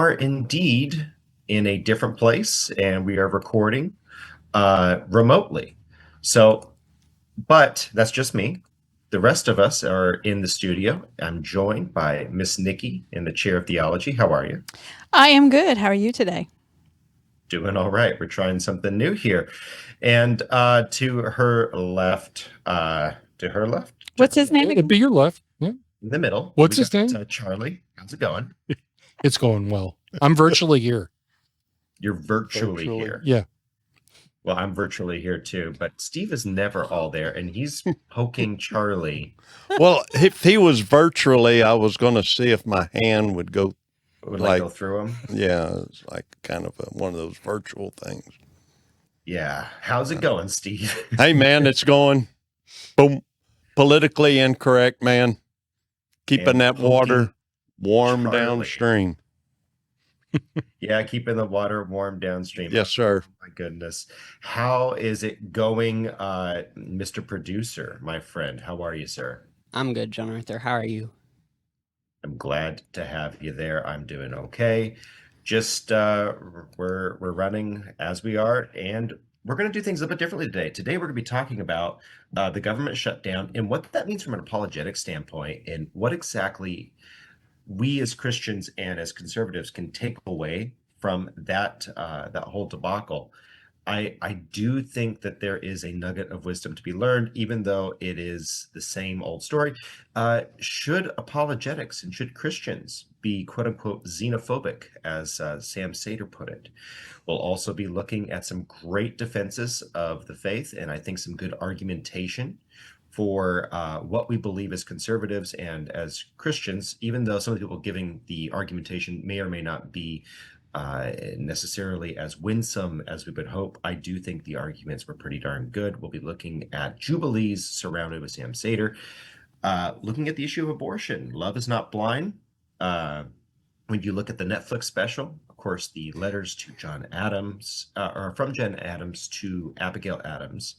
are indeed in a different place and we are recording remotely. But that's just me. The rest of us are in the studio. I'm joined by Miss Nicki in the chair of theology. How are you? I am good. How are you today? Doing all right. We're trying something new here. And to her left, What's his name It'd again? be your left. Yeah. in the middle. What's we his got, name? Charlie. How's it going? It's going well. I'm virtually here. You're virtually here. Yeah. Well, I'm virtually here too, but Steve is never all there, and he's poking Charlie. Well, if he was virtually, I was going to see if my hand would go. Would Like- go through him? Yeah, it's like kind of one of those virtual things. Yeah. How's it going, Steve? Hey, man, it's going. Boom. Politically incorrect, man. Keeping And that water warm Charlie. downstream. Yeah, keeping the water warm downstream. Yes, sir. Oh, my goodness. How is it going, Mr. Producer, my friend? How are you, sir? I'm good, John Arthur. How are you? I'm glad to have you there. I'm doing okay. Just we're running as we are, and we're going to do things a little bit differently today. Today we're going to be talking about the government shutdown and what that means from an apologetic standpoint, and what exactly we as Christians and as conservatives can take away from that whole debacle. I do think that there is a nugget of wisdom to be learned, even though it is the same old story. Should apologetics and should Christians be quote unquote xenophobic, as Sam Sater put it? We'll also be looking at some great defenses of the faith, and I think some good argumentation for what we believe as conservatives and as Christians, even though some of the people giving the argumentation may or may not be necessarily as winsome as we would hope. I do think the arguments were pretty darn good. We'll be looking at jubilees surrounded with Sam Sater, looking at the issue of abortion. Love is not blind. When you look at the Netflix special, of course, the letters to John Adams, or from John Adams to Abigail Adams,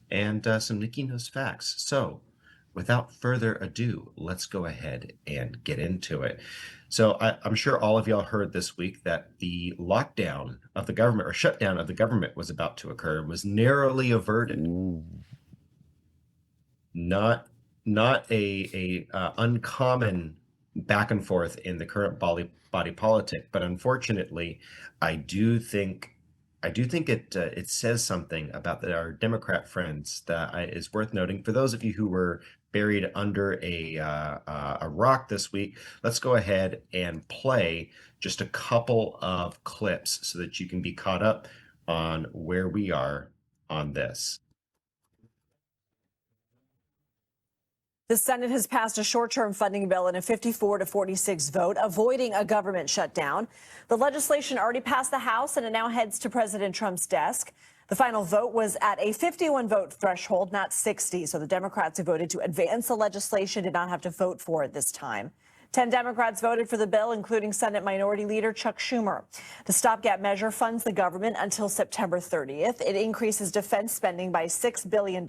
and some Nicki knows facts. So without further ado, let's go ahead and get into it. So I'm sure all of y'all heard this week that the lockdown of the government, or shutdown of the government, was about to occur and was narrowly averted. Ooh. Not a uncommon back and forth in the current body politic, but unfortunately, I do think it says something about our Democrat friends that is worth noting. For those of you who were buried under a rock this week, let's go ahead and play just a couple of clips so that you can be caught up on where we are on this. The Senate has passed a short-term funding bill in a 54-46 vote, avoiding a government shutdown. The legislation already passed the House, and it now heads to President Trump's desk. The final vote was at a 51-vote threshold, not 60, so the Democrats who voted to advance the legislation did not have to vote for it this time. 10 Democrats voted for the bill, including Senate Minority Leader Chuck Schumer. The stopgap measure funds the government until September 30th. It increases defense spending by $6 billion.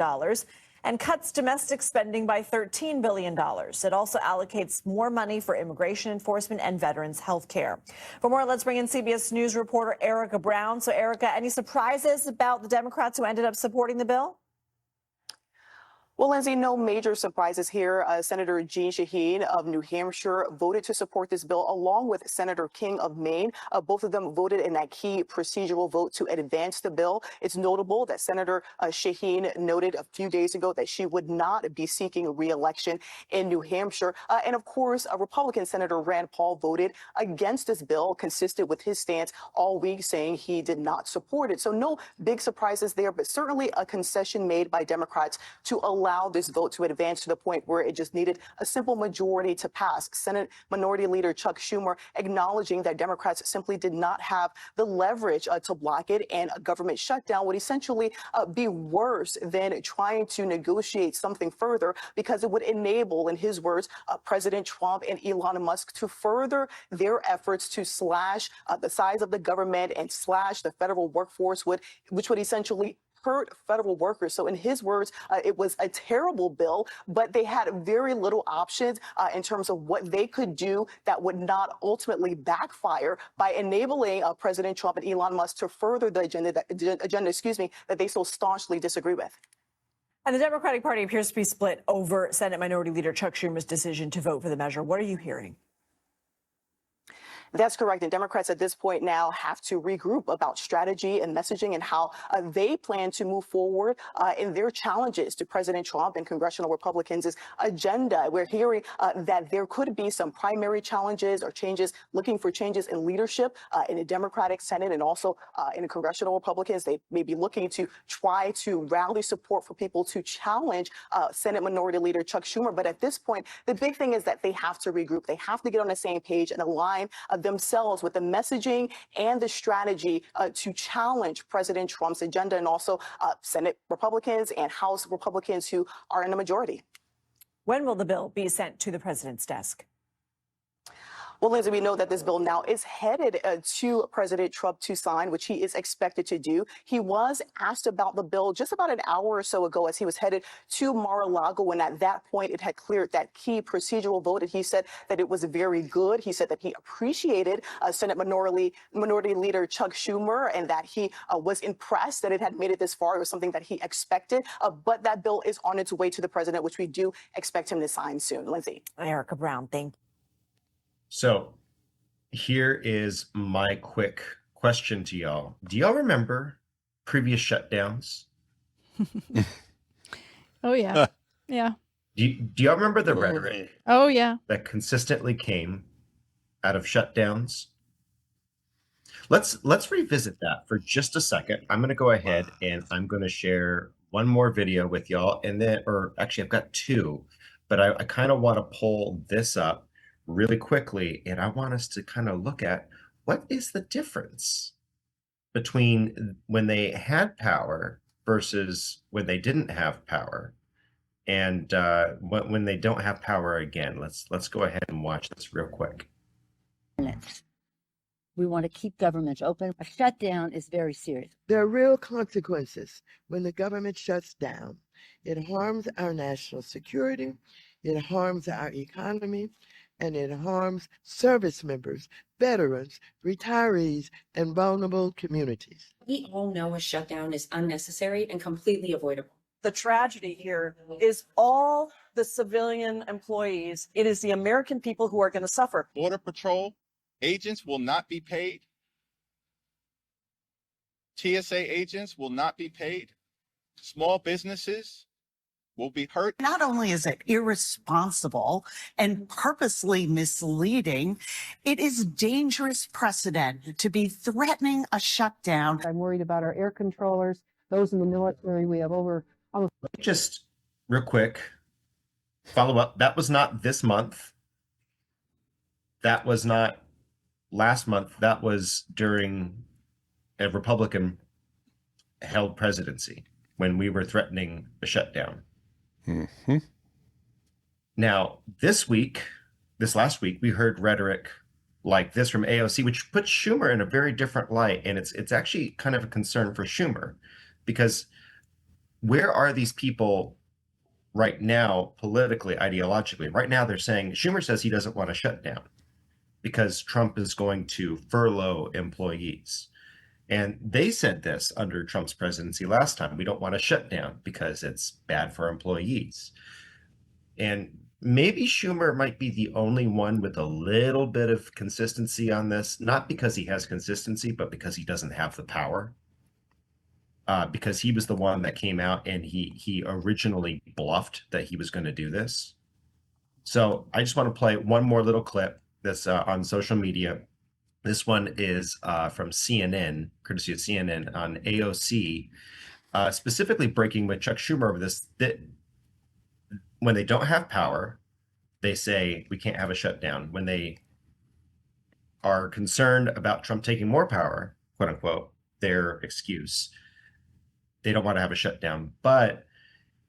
And cuts domestic spending by $13 billion. It also allocates more money for immigration enforcement and veterans health care. For more, let's bring in CBS News reporter Erica Brown. So, Erica, any surprises about the Democrats who ended up supporting the bill? Well, Lindsay, no major surprises here. Senator Jeanne Shaheen of New Hampshire voted to support this bill, along with Senator King of Maine. Both of them voted in that key procedural vote to advance the bill. It's notable that Senator Shaheen noted a few days ago that she would not be seeking re-election in New Hampshire. And of course, Republican Senator Rand Paul voted against this bill, consistent with his stance all week, saying he did not support it. So no big surprises there, but certainly a concession made by Democrats to allow this vote to advance to the point where it just needed a simple majority to pass. Senate Minority Leader Chuck Schumer acknowledging that Democrats simply did not have the leverage to block it, and a government shutdown would essentially be worse than trying to negotiate something further, because it would enable, in his words, President Trump and Elon Musk to further their efforts to slash the size of the government and slash the federal workforce, which would essentially hurt federal workers. So in his words, it was a terrible bill, but they had very little options in terms of what they could do that would not ultimately backfire by enabling President Trump and Elon Musk to further the agenda that they so staunchly disagree with. And the Democratic Party appears to be split over Senate Minority Leader Chuck Schumer's decision to vote for the measure. What are you hearing? That's correct. And Democrats at this point now have to regroup about strategy and messaging and how they plan to move forward in their challenges to President Trump and congressional Republicans' agenda. We're hearing that there could be some primary challenges or changes, looking for changes in leadership in the Democratic Senate and also in the congressional Republicans. They may be looking to try to rally support for people to challenge Senate Minority Leader Chuck Schumer. But at this point, the big thing is that they have to regroup. They have to get on the same page and align themselves with the messaging and the strategy to challenge President Trump's agenda and also Senate Republicans and House Republicans who are in the majority. When will the bill be sent to the president's desk? Well, Lindsay, we know that this bill now is headed to President Trump to sign, which he is expected to do. He was asked about the bill just about an hour or so ago as he was headed to Mar-a-Lago, when at that point it had cleared that key procedural vote. And he said that it was very good. He said that he appreciated Senate Minority Leader Chuck Schumer and that he was impressed that it had made it this far. It was something that he expected. But that bill is on its way to the president, which we do expect him to sign soon. Lindsay. Erica Brown, thank you. So here is my quick question to y'all. Do y'all remember previous shutdowns? Oh, yeah. Yeah. Do y'all remember the rhetoric Oh, yeah. that consistently came out of shutdowns? Let's revisit that for just a second. I'm going to go ahead and I'm going to share one more video with y'all, and then, or actually I've got two, but I kind of want to pull this up really quickly, and I want us to kind of look at what is the difference between when they had power versus when they didn't have power, and when they don't have power again. Let's go ahead and watch this real quick. We want to keep governments open. A shutdown is very serious. There are real consequences when the government shuts down. It harms our national security, it harms our economy, and it harms service members, veterans, retirees, and vulnerable communities. We all know a shutdown is unnecessary and completely avoidable. The tragedy here is all the civilian employees. It is the American people who are going to suffer. Border Patrol agents will not be paid. TSA agents will not be paid. Small businesses will be hurt. Not only is it irresponsible and purposely misleading, it is dangerous precedent to be threatening a shutdown. I'm worried about our air controllers, those in the military. We have over. Just real quick, follow up. That was not this month. That was not last month. That was during a Republican held presidency when we were threatening a shutdown. Mm-hmm. Now, this last week, we heard rhetoric like this from AOC, which puts Schumer in a very different light. And it's actually kind of a concern for Schumer, because where are these people right now, politically, ideologically? Right now, they're saying, Schumer says he doesn't want to shut down because Trump is going to furlough employees. And they said this under Trump's presidency last time. We don't want to shut down because it's bad for employees. And maybe Schumer might be the only one with a little bit of consistency on this, not because he has consistency, but because he doesn't have the power. Because he was the one that came out and he originally bluffed that he was going to do this. So I just want to play one more little clip that's on social media. This one is from CNN, courtesy of CNN, on AOC, specifically breaking with Chuck Schumer over this, that when they don't have power, they say we can't have a shutdown. When they are concerned about Trump taking more power, quote unquote, their excuse, they don't want to have a shutdown. But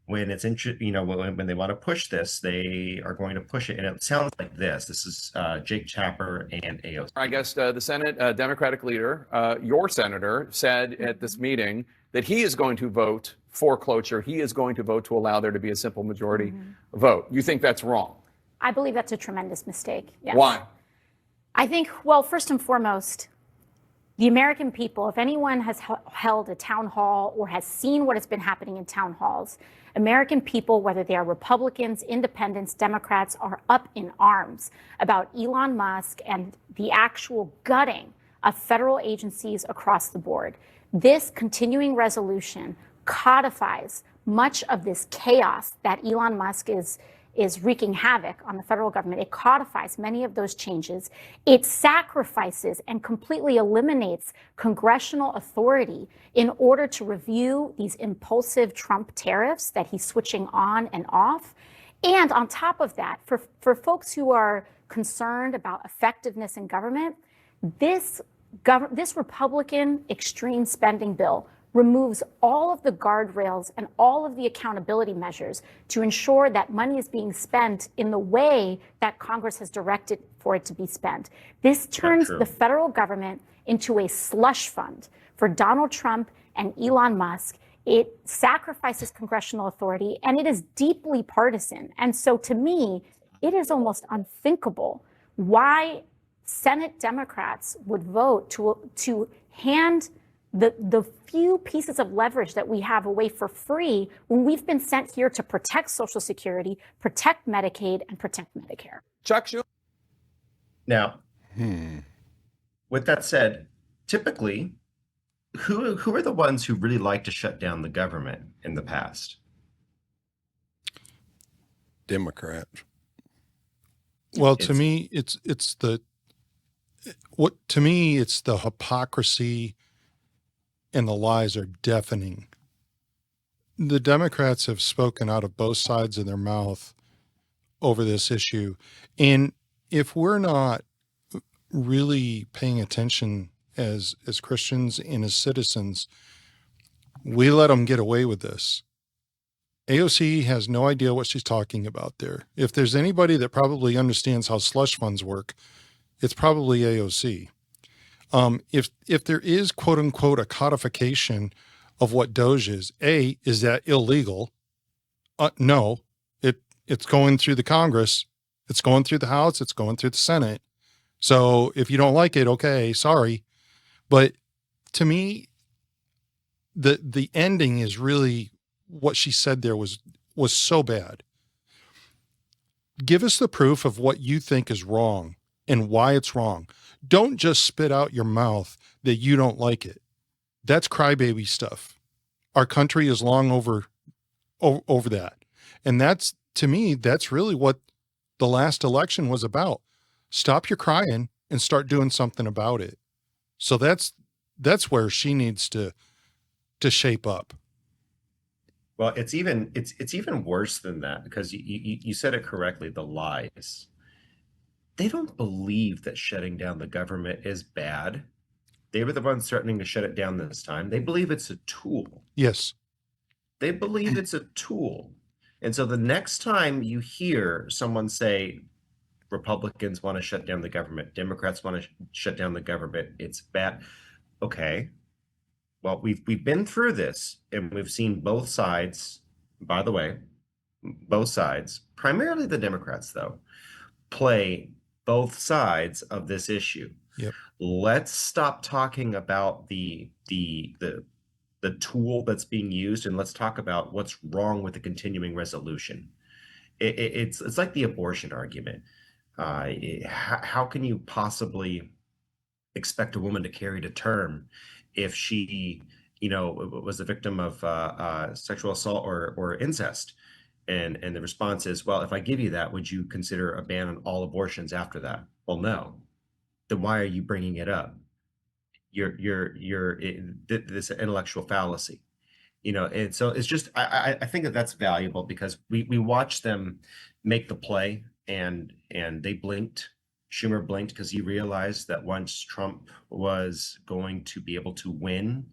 when it's when they want to push this, they are going to push it. And it sounds like this. This is Jake Tapper and AOC. I guess the Senate Democratic leader, your senator, said at this meeting that he is going to vote for cloture. He is going to vote to allow there to be a simple majority vote. You think that's wrong? I believe that's a tremendous mistake. Yes. Why? I think, well, first and foremost, the American people, if anyone has held a town hall or has seen what has been happening in town halls, American people, whether they are Republicans, independents, Democrats, are up in arms about Elon Musk and the actual gutting of federal agencies across the board. This continuing resolution codifies much of this chaos that Elon Musk is wreaking havoc on the federal government. It codifies many of those changes. It sacrifices and completely eliminates congressional authority in order to review these impulsive Trump tariffs that he's switching on and off. And on top of that, for folks who are concerned about effectiveness in government, this Republican extreme spending bill removes all of the guardrails and all of the accountability measures to ensure that money is being spent in the way that Congress has directed for it to be spent. This turns the federal government into a slush fund for Donald Trump and Elon Musk. It sacrifices congressional authority, and it is deeply partisan. And so to me, it is almost unthinkable why Senate Democrats would vote to hand the few pieces of leverage that we have away for free when we've been sent here to protect Social Security, protect Medicaid, and protect Medicare. Chuck, now, with that said, typically, who are the ones who really like to shut down the government in the past? Democrats. Well, to me, it's the hypocrisy and the lies are deafening. The Democrats have spoken out of both sides of their mouth over this issue. And if we're not really paying attention as Christians and as citizens, we let them get away with this. AOC has no idea what she's talking about there. If there's anybody that probably understands how slush funds work, it's probably AOC. If there is, quote unquote, a codification of what Doge is that illegal? No, it's going through the Congress, it's going through the House, it's going through the Senate. So if you don't like it, okay, sorry. But to me, the ending is really what she said there was so bad. Give us the proof of what you think is wrong and why it's wrong. Don't just spit out your mouth that you don't like it. That's crybaby stuff. Our country is long over that. And that's, to me, that's really what the last election was about. Stop your crying and start doing something about it. So that's where she needs to shape up. Well, it's even worse than that, because you said it correctly, the lies. They don't believe that shutting down the government is bad. They were the ones threatening to shut it down this time. They believe it's a tool. Yes. They believe it's a tool. And so the next time you hear someone say Republicans want to shut down the government, Democrats want to shut down the government, it's bad. Okay. Well, we've been through this, and we've seen both sides, by the way, both sides, primarily the Democrats though, play both sides of this issue. Yep. Let's stop talking about the tool that's being used, and let's talk about what's wrong with the continuing resolution. It's like the abortion argument. How can you possibly expect a woman to carry to term if she, was a victim of sexual assault or incest? And the response is, well, if I give you that, would you consider a ban on all abortions after that? Well, no. Then why are you bringing it up? This intellectual fallacy, and so it's just, I think that's valuable, because we watched them make the play, and they blinked. Schumer blinked because he realized that once Trump was going to be able to win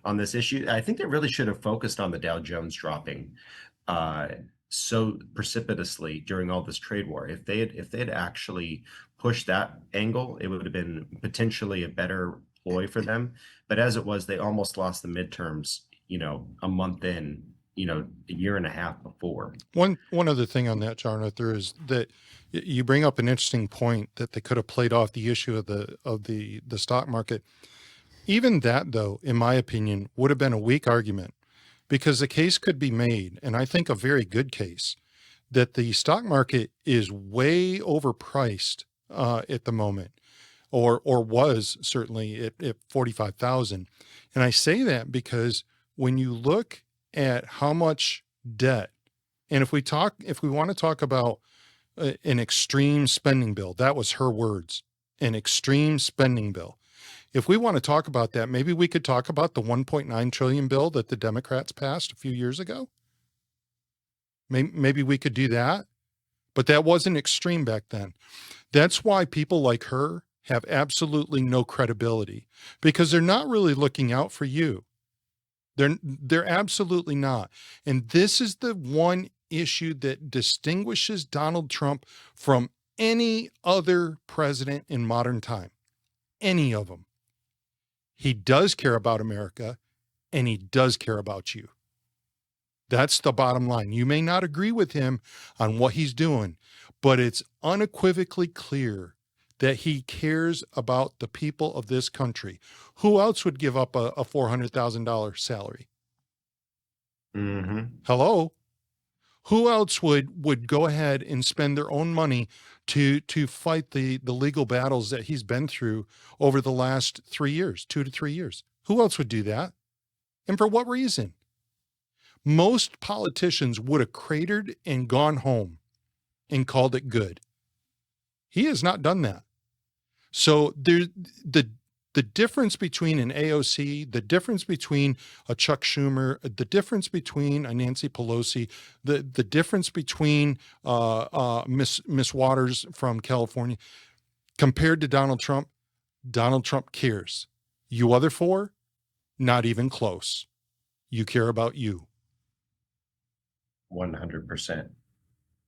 on this issue, I think they really should have focused on the Dow Jones dropping so precipitously during all this trade war. If they had actually pushed that angle, it would have been potentially a better ploy for them. But as it was, they almost lost the midterms, a month in, a year and a half before. One other thing on that, Jonathan, is that you bring up an interesting point that they could have played off the issue of the stock market. Even that, though, in my opinion, would have been a weak argument, because the case could be made, and I think a very good case, that the stock market is way overpriced at the moment, or was certainly at 45,000. And I say that because when you look at how much debt, and if we want to talk about an extreme spending bill, that was her words, an extreme spending bill. If we want to talk about that, maybe we could talk about the 1.9 trillion bill that the Democrats passed a few years ago. Maybe we could do that, but that wasn't extreme back then. That's why people like her have absolutely no credibility, because they're not really looking out for you. They're absolutely not. And this is the one issue that distinguishes Donald Trump from any other president in modern time. Any of them. He does care about America, and he does care about you. That's the bottom line. You may not agree with him on what he's doing, but it's unequivocally clear that he cares about the people of this country. Who else would give up a $400,000 salary? Mm-hmm. Hello? Who else would go ahead and spend their own money to fight the legal battles that he's been through over the last 3 years, 2 to 3 years? Who else would do that? And for what reason? Most politicians would have cratered and gone home and called it good. He has not done that. So the difference between an AOC, the difference between a Chuck Schumer, the difference between a Nancy Pelosi, the difference between Miss Waters from California, compared to Donald Trump cares. You other four, not even close. You care about you. 100%.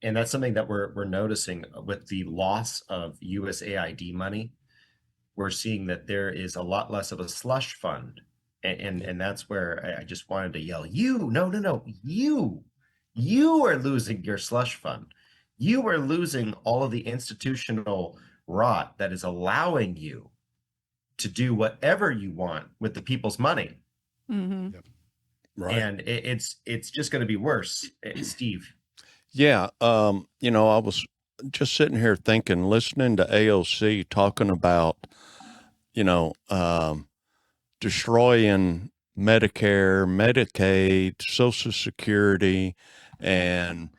And that's something that we're noticing with the loss of USAID money. We're seeing that there is a lot less of a slush fund. And that's where I just wanted to yell, no, you are losing your slush fund. You are losing all of the institutional rot that is allowing you to do whatever you want with the people's money. Mm-hmm. Yep. Right. And it's just going to be worse. Steve. Yeah. I was just sitting here thinking, listening to AOC talking about, destroying Medicare, Medicaid, Social Security, and,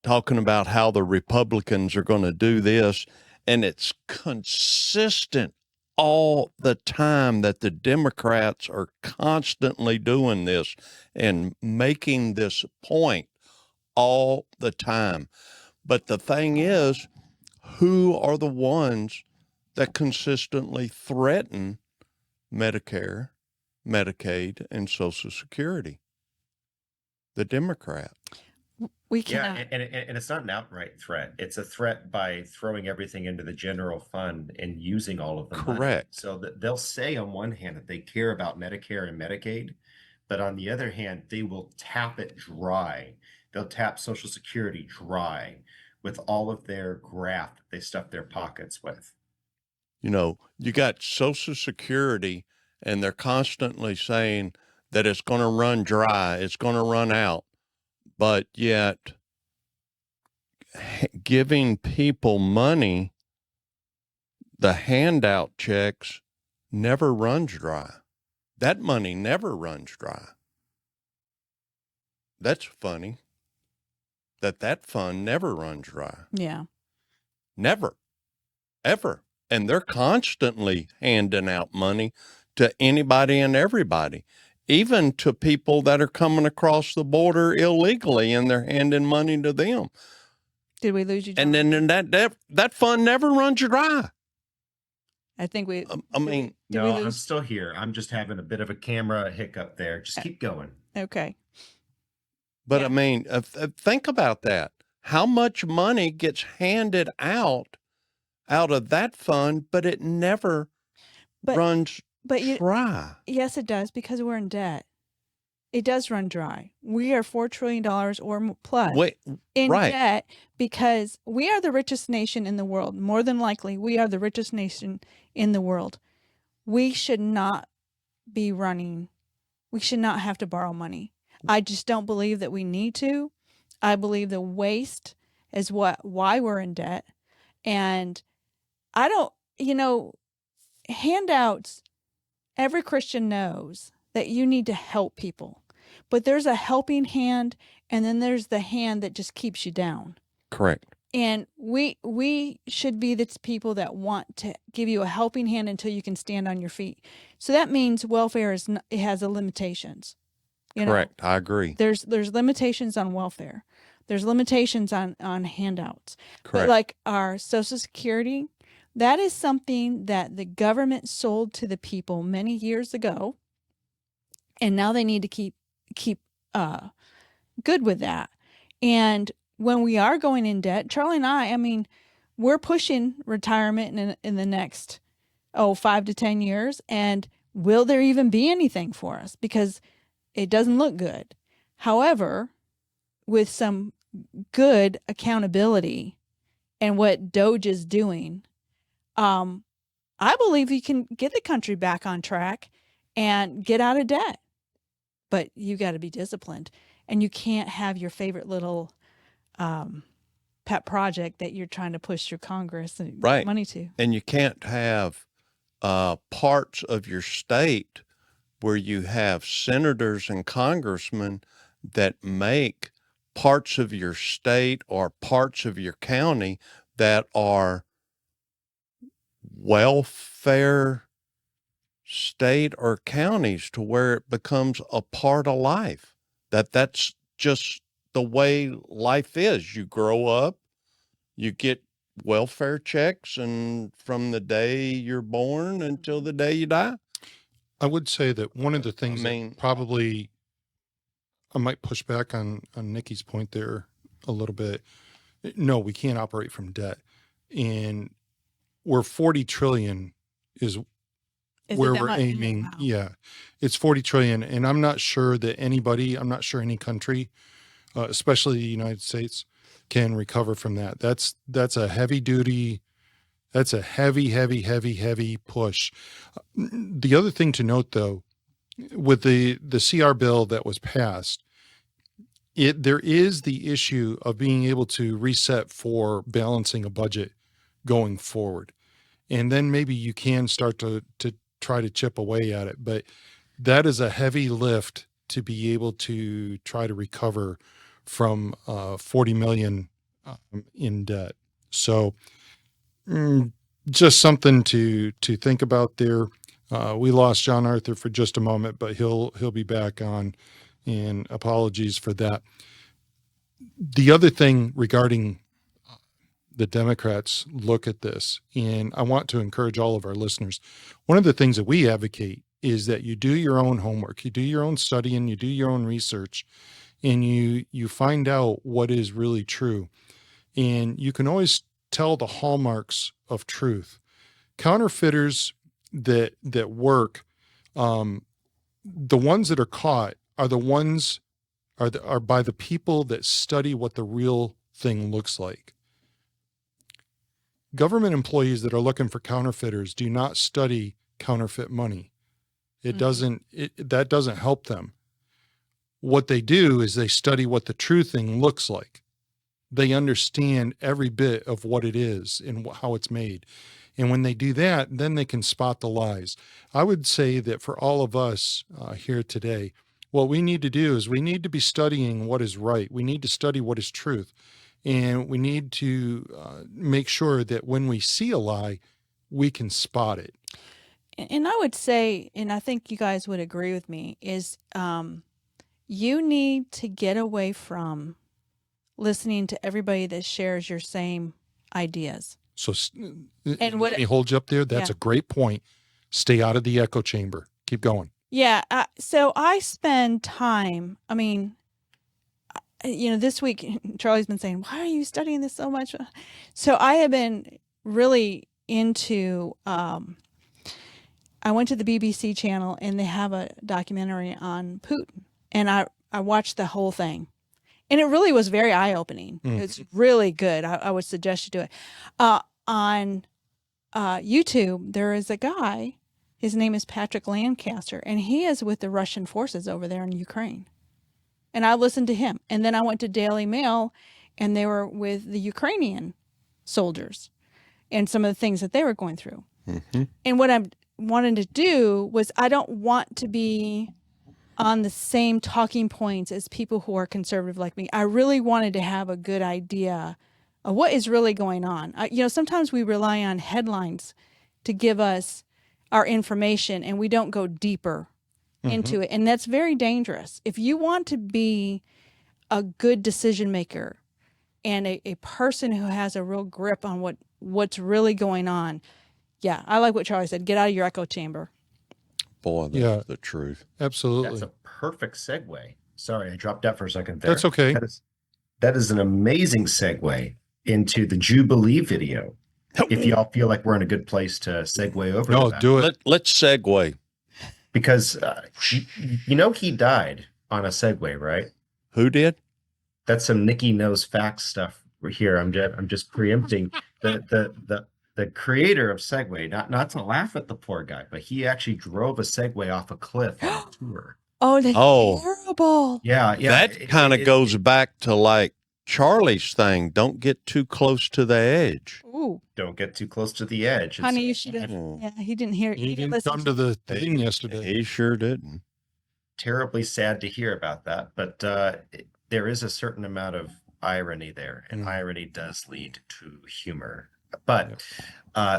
talking about how the Republicans are going to do this. And it's consistent all the time that the Democrats are constantly doing this and making this point all the time. But the thing is, who are the ones that consistently threaten Medicare, Medicaid, and Social Security? The Democrats. We cannot. Yeah, and it's not an outright threat. It's a threat by throwing everything into the general fund and using all of the money. Correct. So that they'll say on one hand that they care about Medicare and Medicaid, but on the other hand, they will tap it dry. They'll tap Social Security dry with all of their graft that they stuff their pockets with. You got Social Security, and they're constantly saying that it's going to run dry, it's going to run out. But yet, giving people money, the handout checks, never runs dry. That money never runs dry. That's funny. That fund never runs dry. Yeah. Never. Ever. And they're constantly handing out money to anybody and everybody. Even to people that are coming across the border illegally, and they're handing money to them. Did we lose you, John? And then that fund never runs dry. I think we. No, I'm still here. I'm just having a bit of a camera hiccup there. Just keep going. Okay. But think about that. How much money gets handed out of that fund, but it never runs But dry. Yes, it does, because we're in debt. It does run dry. We are $4 trillion or plus in debt because we are the richest nation in the world. More than likely, we are the richest nation in the world. We should not be running. We should not have to borrow money. I just don't believe that we need to. I believe the waste is why we're in debt. And I don't, handouts, every Christian knows that you need to help people. But there's a helping hand, and then there's the hand that just keeps you down. Correct. And we should be the people that want to give you a helping hand until you can stand on your feet. So that means welfare it has limitations. Correct. I agree. There's limitations on welfare. There's limitations on handouts. Correct. But like our Social Security, that is something that the government sold to the people many years ago, and now they need to keep good with that. And when we are going in debt, Charlie and I mean, we're pushing retirement in the next 5 to 10 years, and will there even be anything for us? Because it doesn't look good. However, with some good accountability and what Doge is doing, I believe you can get the country back on track and get out of debt. But you got to be disciplined, and you can't have your favorite little pet project that you're trying to push through Congress and get money to. And you can't have parts of your state where you have senators and congressmen that make parts of your state or parts of your county that are welfare state or counties to where it becomes a part of life. That's just the way life is. You grow up, you get welfare checks, and from the day you're born until the day you die. I would say that one of the things that probably I might push back on Nicki's point there a little bit. No, we can't operate from debt. And where 40 trillion is where we're aiming. Wow. Yeah, it's 40 trillion. And I'm not sure that I'm not sure any country, especially the United States, can recover from that. That's a heavy duty. That's a heavy push. The other thing to note, though, with the CR bill that was passed, there is the issue of being able to reset for balancing a budget going forward. And then maybe you can start to try to chip away at it. But that is a heavy lift to be able to try to recover from 40 million in debt. So just something to think about there. We lost John Arthur for just a moment, but he'll be back on, and apologies for that. The other thing regarding the Democrats look at this, and I want to encourage all of our listeners, one of the things that we advocate is that you do your own homework, you do your own studying, you do your own research, and you find out what is really true. And you can always tell the hallmarks of truth. Counterfeiters that work, the ones that are caught are the ones are by the people that study what the real thing looks like. Government employees that are looking for counterfeiters do not study counterfeit money. That doesn't help them. What they do is they study what the true thing looks like. They understand every bit of what it is and how it's made. And when they do that, then they can spot the lies. I would say that for all of us here today, what we need to do is we need to be studying what is right. We need to study what is truth. And we need to make sure that when we see a lie, we can spot it. And I would say, and I think you guys would agree with me, is you need to get away from listening to everybody that shares your same ideas. So let me hold you up there. That's a great point. Stay out of the echo chamber. Keep going. Yeah. So I spend time, this week, Charlie's been saying, why are you studying this so much? So I have been really into, I went to the BBC channel and they have a documentary on Putin, and I watched the whole thing, and it really was very eye-opening. It's really good. I would suggest you do it. On YouTube, there is a guy, his name is Patrick Lancaster, and he is with the Russian forces over there in Ukraine. And I listened to him. And then I went to Daily Mail, and they were with the Ukrainian soldiers and some of the things that they were going through. And what I'm wanting to do was, I don't want to be on the same talking points as people who are conservative like me. I really wanted to have a good idea of what is really going on. Sometimes we rely on headlines to give us our information, and we don't go deeper into it. And that's very dangerous. If you want to be a good decision maker and a person who has a real grip on what's really going on, yeah, I like what Charlie said. Get out of your echo chamber. Boy, that's the truth. Absolutely. That's a perfect segue. Sorry, I dropped out for a second there. That's okay. That is an amazing segue into the Jubilee video. If y'all feel like we're in a good place to segue over to that. Do it. Let's segue. Because, he died on a Segway, right? Who did? That's some Nicki knows facts stuff here. I'm just preempting the creator of Segway, not to laugh at the poor guy, but he actually drove a Segway off a cliff on a tour. Oh, that's terrible. Yeah. That kind of goes back to like Charlie's thing. Don't get too close to the edge. Ooh. Don't get too close to the edge. Honey, you should have. Yeah, he didn't hear. He didn't come to the thing yesterday. He sure didn't. Terribly sad to hear about that, but there is a certain amount of irony there, and irony does lead to humor. But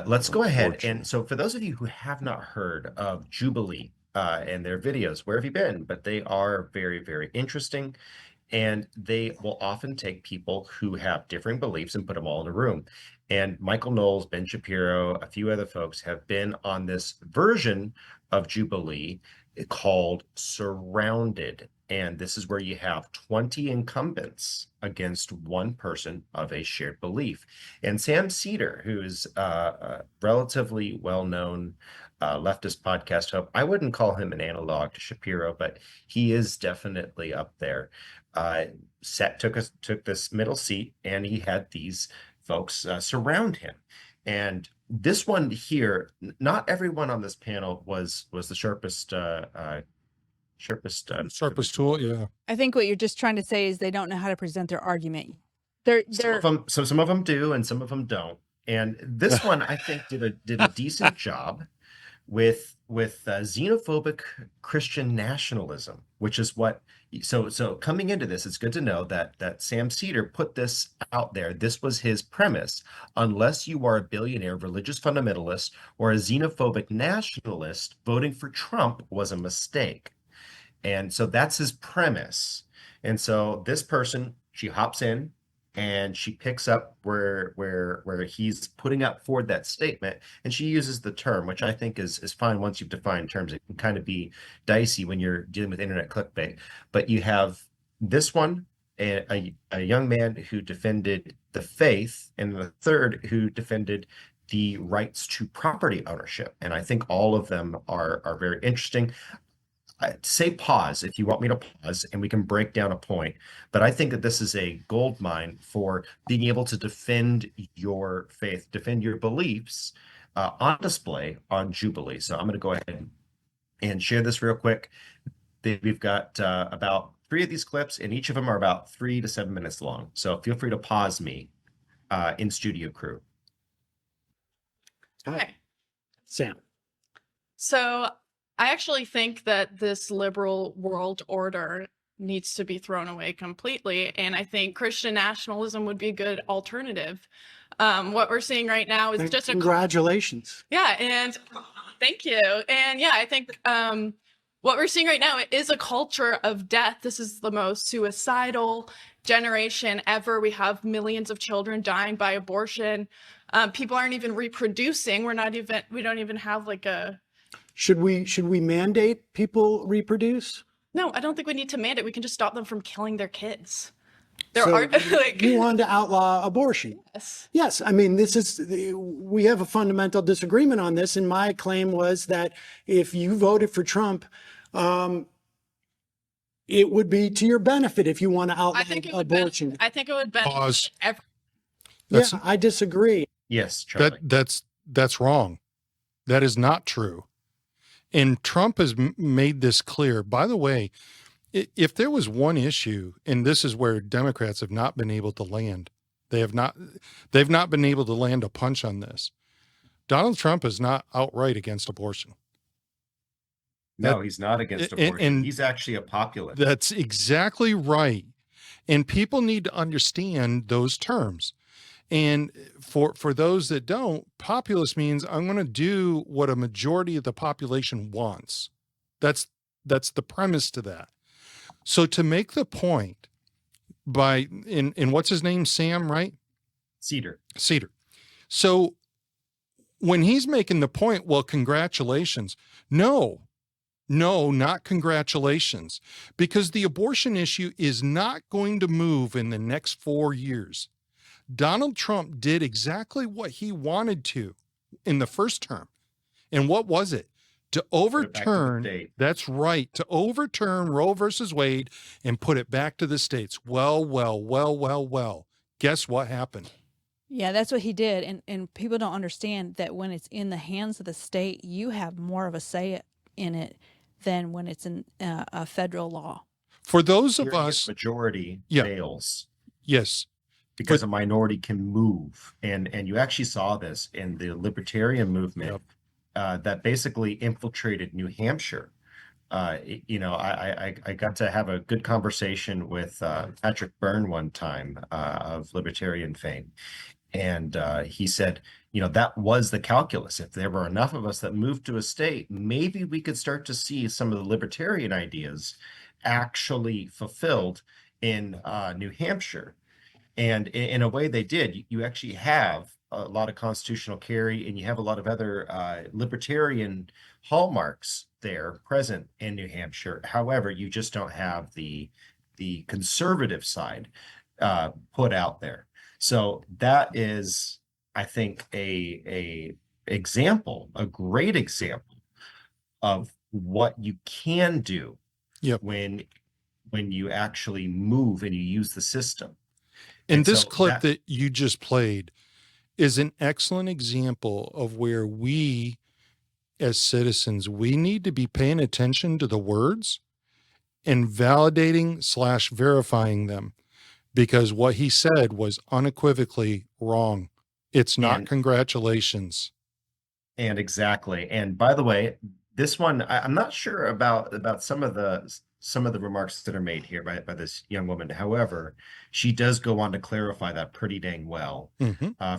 let's go ahead. And so for those of you who have not heard of Jubilee and their videos, where have you been? But they are very, very interesting. And they will often take people who have differing beliefs and put them all in a room. And Michael Knowles, Ben Shapiro, a few other folks have been on this version of Jubilee called Surrounded. And this is where you have 20 incumbents against one person of a shared belief. And Sam Seder, who is a relatively well-known leftist podcast host, I wouldn't call him an analog to Shapiro, but he is definitely up there. Took this middle seat, and he had these folks surround him. And this one here, not everyone on this panel was the sharpest tool. Yeah. I think what you're just trying to say is they don't know how to present their argument. Some of them do, and some of them don't. And this one, I think, did a decent job with xenophobic Christian nationalism, which is what. So coming into this, it's good to know that Sam Seder put this out there. This was his premise. Unless you are a billionaire religious fundamentalist or a xenophobic nationalist, voting for Trump was a mistake. And so that's his premise. And so this person, she hops in and she picks up where he's putting up forward that statement, and she uses the term, which I think is fine once you've defined terms. It can kind of be dicey when you're dealing with internet clickbait. But you have this one, a young man who defended the faith, and the third who defended the rights to property ownership. And I think all of them are very interesting. Say pause if you want me to pause, and we can break down a point. But I think that this is a gold mine for being able to defend your faith, defend your beliefs on display on Jubilee. So I'm going to go ahead and share this real quick. We've got about 3 of these clips, and each of them are about 3 to 7 minutes long. So feel free to pause me in studio crew. Hi, Sam. So I actually think that this liberal world order needs to be thrown away completely. And I think Christian nationalism would be a good alternative. What we're seeing right now is just congratulations. Yeah, and thank you. And yeah, I think what we're seeing right now is a culture of death. This is the most suicidal generation ever. We have millions of children dying by abortion. People aren't even reproducing. We don't even have like a. Should we mandate people reproduce? No, I don't think we need to mandate. We can just stop them from killing their kids. There are like you want to outlaw abortion. Yes. Yes. I mean, we have a fundamental disagreement on this. And my claim was that if you voted for Trump, it would be to your benefit if you want to outlaw abortion. I think it would benefit Pause. Yeah, I disagree. Yes, Charlie. That's wrong. That is not true. And Trump has made this clear. By the way, if there was one issue, and this is where Democrats have not been able to land, they've not been able to land a punch on this. Donald Trump is not outright against abortion. No, he's not against abortion. And he's actually a populist. That's exactly right. And people need to understand those terms. And for those that don't, populist means I'm going to do what a majority of the population wants. That's the premise to that. So to make the point in what's his name, Sam, right? Cedar. So when he's making the point, well, congratulations. No, not congratulations, because the abortion issue is not going to move in the next 4 years. Donald Trump did exactly what he wanted to in the first term. And what was it? To overturn, that's right, to overturn Roe versus Wade and put it back to the states. Well. Guess what happened? Yeah, that's what he did. And people don't understand that when it's in the hands of the state, you have more of a say in it than when it's in a federal law. For those of us, majority fails. Yes. Because a minority can move. And you actually saw this in the libertarian movement that basically infiltrated New Hampshire. I got to have a good conversation with Patrick Byrne one time of libertarian fame. And he said, that was the calculus. If there were enough of us that moved to a state, maybe we could start to see some of the libertarian ideas actually fulfilled in New Hampshire. And in a way they did. You actually have a lot of constitutional carry, and you have a lot of other libertarian hallmarks there present in New Hampshire. However, you just don't have the conservative side put out there. So that is, I think, a great example of what you can do when you actually move and you use the system. And this clip that you just played is an excellent example of where we as citizens, we need to be paying attention to the words and validating/verifying them, because what he said was unequivocally wrong. It's not congratulations. And exactly. And by the way, this one, I'm not sure about some of the remarks that are made here by this young woman. However, she does go on to clarify that pretty dang well.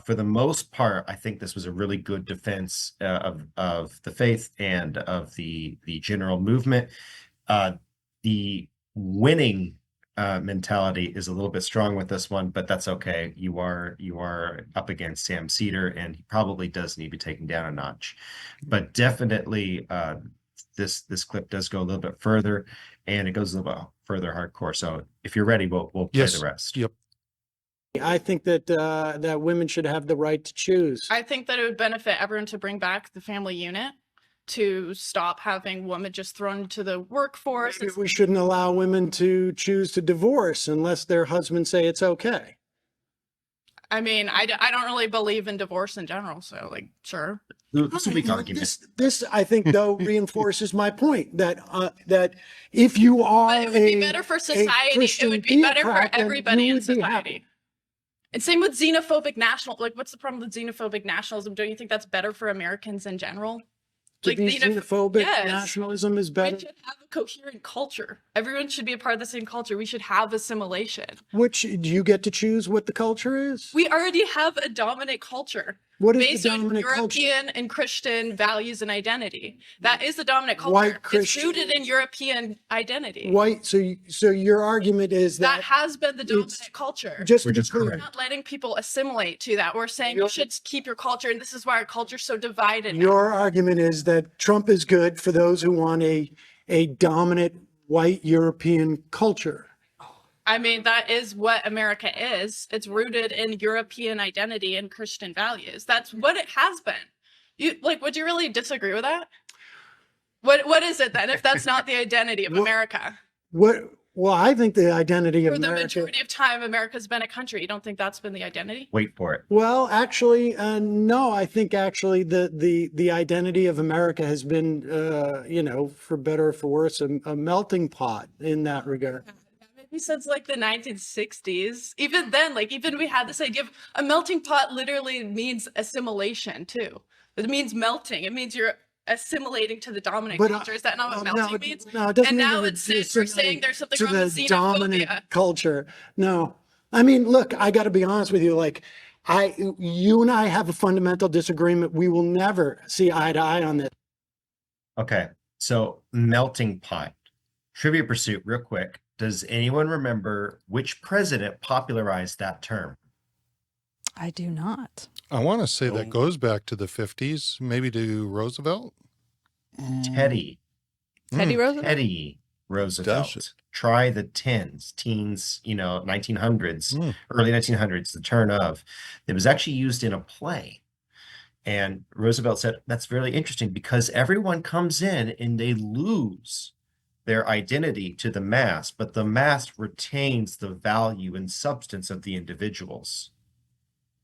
For the most part, I think this was a really good defense of the faith and of the general movement. The winning mentality is a little bit strong with this one, but that's okay. You are up against Sam Cedar, and he probably does need to be taken down a notch. But definitely, this clip does go a little bit further, and it goes a little bit further hardcore. So if you're ready, we'll play the rest. Yep. I think that women should have the right to choose. I think that it would benefit everyone to bring back the family unit, to stop having women just thrown into the workforce. Maybe we shouldn't allow women to choose to divorce unless their husbands say it's okay. I mean, I don't really believe in divorce in general, so sure. This is a weak argument. This, I think, though, reinforces my point that if you are it would be better for society. It would be better for everybody in society. And same with xenophobic what's the problem with xenophobic nationalism? Don't you think that's better for Americans in general? To be xenophobic nationalism is better. We should have a coherent culture. Everyone should be a part of the same culture. We should have assimilation. Which, do you get to choose what the culture is? We already have a dominant culture. What is based the dominant on European culture? and Christian values and identity. That is the dominant culture. White Christian. It's rooted in European identity. White. So your argument is that has been the dominant culture. We're not letting people assimilate to that. We're saying you should keep your culture, and this is why our culture is so divided. Your argument is that Trump is good for those who want a dominant white European culture. I mean, that is what America is. It's rooted in European identity and Christian values. That's what it has been. Would you really disagree with that? What is it then if that's not the identity of America? Well, I think the identity of For the America. majority of time, America's been a country. You don't think that's been the identity? Wait for it. Well, actually, no. I think actually the identity of America has been, for better or for worse, a melting pot in that regard. Maybe since like the 1960s. Even then, even we had this idea of a melting pot literally means assimilation too. It means melting. It means you're assimilating to the dominant culture. Is that not what melting means? No, it doesn't and mean now you're we're saying there's something wrong with the dominant xenophobia. culture. No, I mean, look, I got to be honest with you. You and I have a fundamental disagreement. We will never see eye to eye on this. Okay, so melting pot. Trivia pursuit, real quick. Does anyone remember which president popularized that term? I do not. I want to say that goes back to the 50s, maybe to Roosevelt. Teddy. Roosevelt? Teddy Roosevelt. Try the teens, 1900s, early 1900s, the turn of. It was actually used in a play. And Roosevelt said, that's really interesting because everyone comes in and they lose their identity to the mass, but the mass retains the value and substance of the individuals.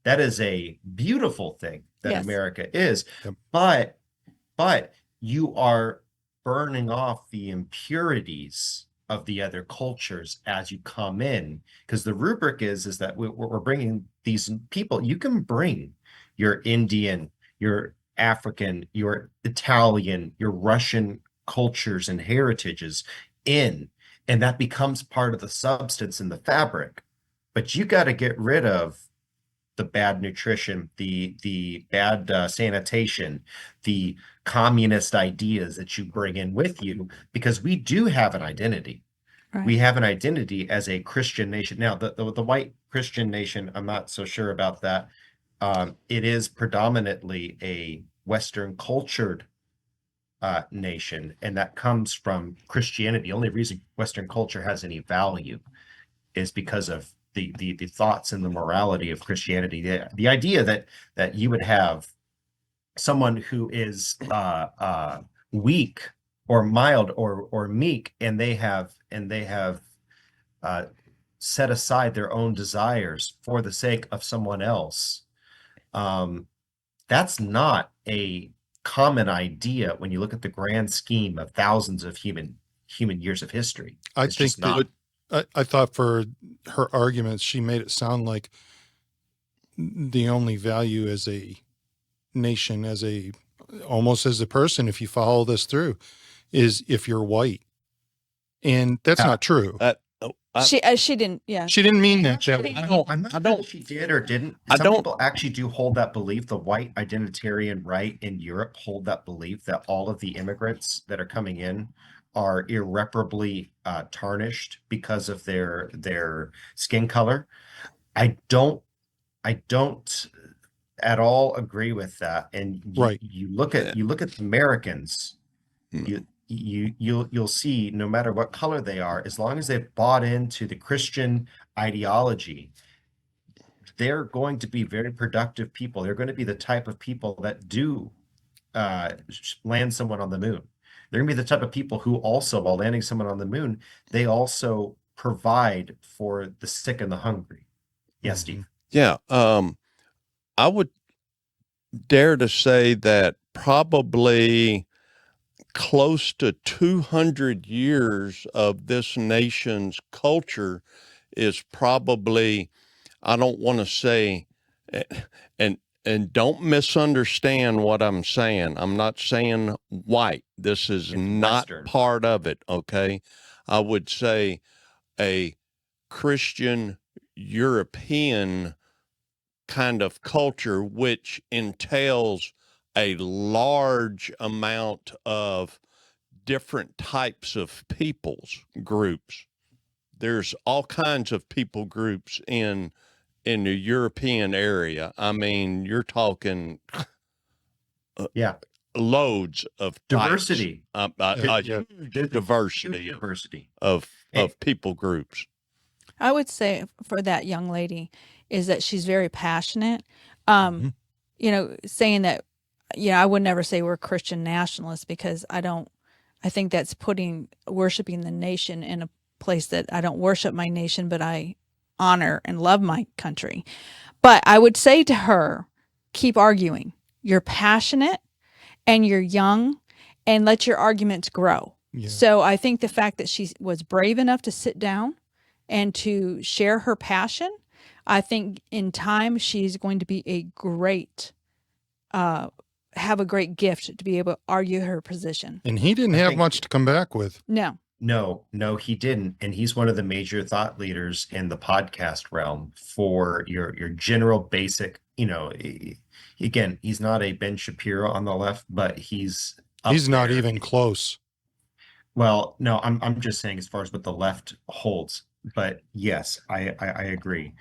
That is a beautiful thing that America is. Yep. But you are burning off the impurities of the other cultures as you come in, because the rubric is that we're bringing these people. You can bring your Indian, your African, your Italian, your Russian cultures and heritages in, and that becomes part of the substance in the fabric. But you got to get rid of the bad nutrition, the bad sanitation, the communist ideas that you bring in with you, because we do have an identity. Right. We have an identity as a Christian nation. Now, the white Christian nation, I'm not so sure about that. It is predominantly a Western cultured nation, and that comes from Christianity. The only reason Western culture has any value is because of the thoughts and the morality of Christianity. The idea that you would have someone who is weak or mild or meek, and they have set aside their own desires for the sake of someone else. That's not a common idea when you look at the grand scheme of thousands of human years of history. I think I thought for her arguments, she made it sound like the only value as a nation, almost as a person, if you follow this through, is if you're white. And that's not true. She didn't. Yeah, she didn't mean that. I'm not sure if she did or didn't. Some people actually do hold that belief. The white identitarian right in Europe hold that belief that all of the immigrants that are coming in are irreparably tarnished because of their skin color. I don't at all agree with that. And you look at Americans, you'll see, no matter what color they are, as long as they've bought into the Christian ideology, they're going to be very productive people. They're going to be the type of people that do land someone on the moon. They're going to be the type of people who also, while landing someone on the moon, they also provide for the sick and the hungry. Yes, Steve. Yeah. I would dare to say that probably close to 200 years of this nation's culture is probably, I don't want to say, and don't misunderstand what I'm saying. I'm not saying white. This is not Western. Part of it, okay? I would say a Christian European kind of culture, which entails a large amount of different types of peoples groups. There's all kinds of people groups in the European area. I mean, you're talking loads of diversity, diversity of people groups. I would say for that young lady is that she's very passionate. You know, saying that, I would never say we're Christian nationalists because I think that's putting worshiping the nation in a place that I don't worship my nation, but I honor and love my country. But I would say to her, keep arguing. You're passionate and you're young, and let your arguments grow. Yeah. So I think the fact that she was brave enough to sit down and to share her passion, I think in time she's going to be a great, have a great gift to be able to argue her position. And he didn't have much to come back with. No. No, he didn't. And he's one of the major thought leaders in the podcast realm for your general basic, again, he's not a Ben Shapiro on the left, but he's not even close. Well, no, I'm just saying as far as what the left holds. But yes, I agree.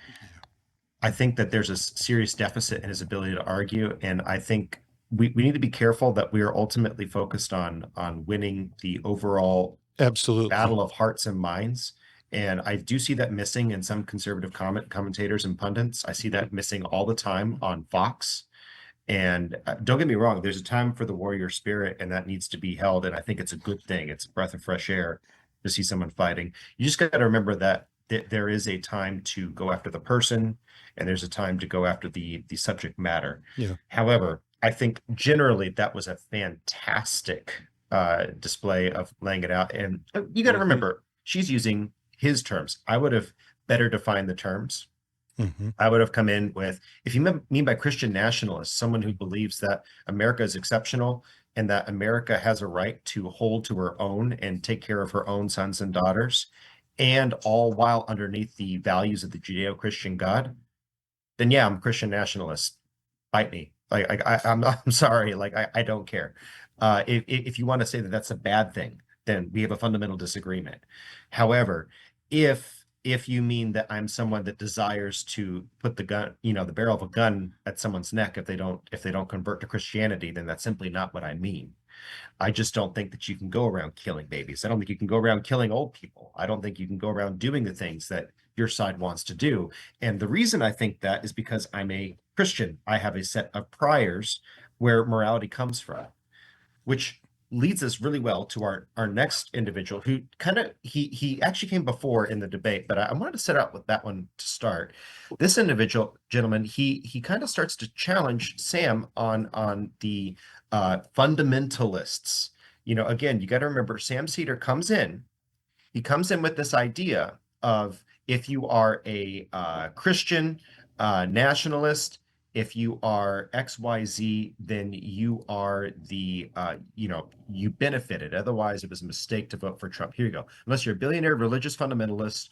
I think that there's a serious deficit in his ability to argue, and I think we need to be careful that we are ultimately focused on winning the overall battle of hearts and minds. And I do see that missing in some conservative commentators and pundits. I see that missing all the time on Fox. And don't get me wrong, there's a time for the warrior spirit, and that needs to be held. And I think it's a good thing. It's a breath of fresh air to see someone fighting. You just got to remember that there is a time to go after the person, and there's a time to go after the subject matter. Yeah. However, I think generally that was a fantastic display of laying it out. And you got to remember, she's using his terms. I would have better defined the terms. I would have come in with, if you mean by Christian nationalist, someone who believes that America is exceptional and that America has a right to hold to her own and take care of her own sons and daughters, and all while underneath the values of the Judeo-Christian God, then yeah, I'm a Christian nationalist. Fight me. I'm sorry. I don't care. If you want to say that that's a bad thing, then we have a fundamental disagreement. However, if you mean that I'm someone that desires to put the gun, the barrel of a gun at someone's neck if they don't convert to Christianity, then that's simply not what I mean. I just don't think that you can go around killing babies. I don't think you can go around killing old people. I don't think you can go around doing the things that your side wants to do. And the reason I think that is because I'm a Christian. I have a set of priors where morality comes from, which leads us really well to our next individual who he actually came before in the debate, but I wanted to set out with that one to start. This individual gentleman, he kind of starts to challenge Sam on the fundamentalists. Again, you got to remember, Sam Cedar comes in with this idea of, if you are a Christian nationalist, if you are XYZ, then you are the, you benefited. Otherwise, it was a mistake to vote for Trump. Here you go. Unless you're a billionaire, religious fundamentalist,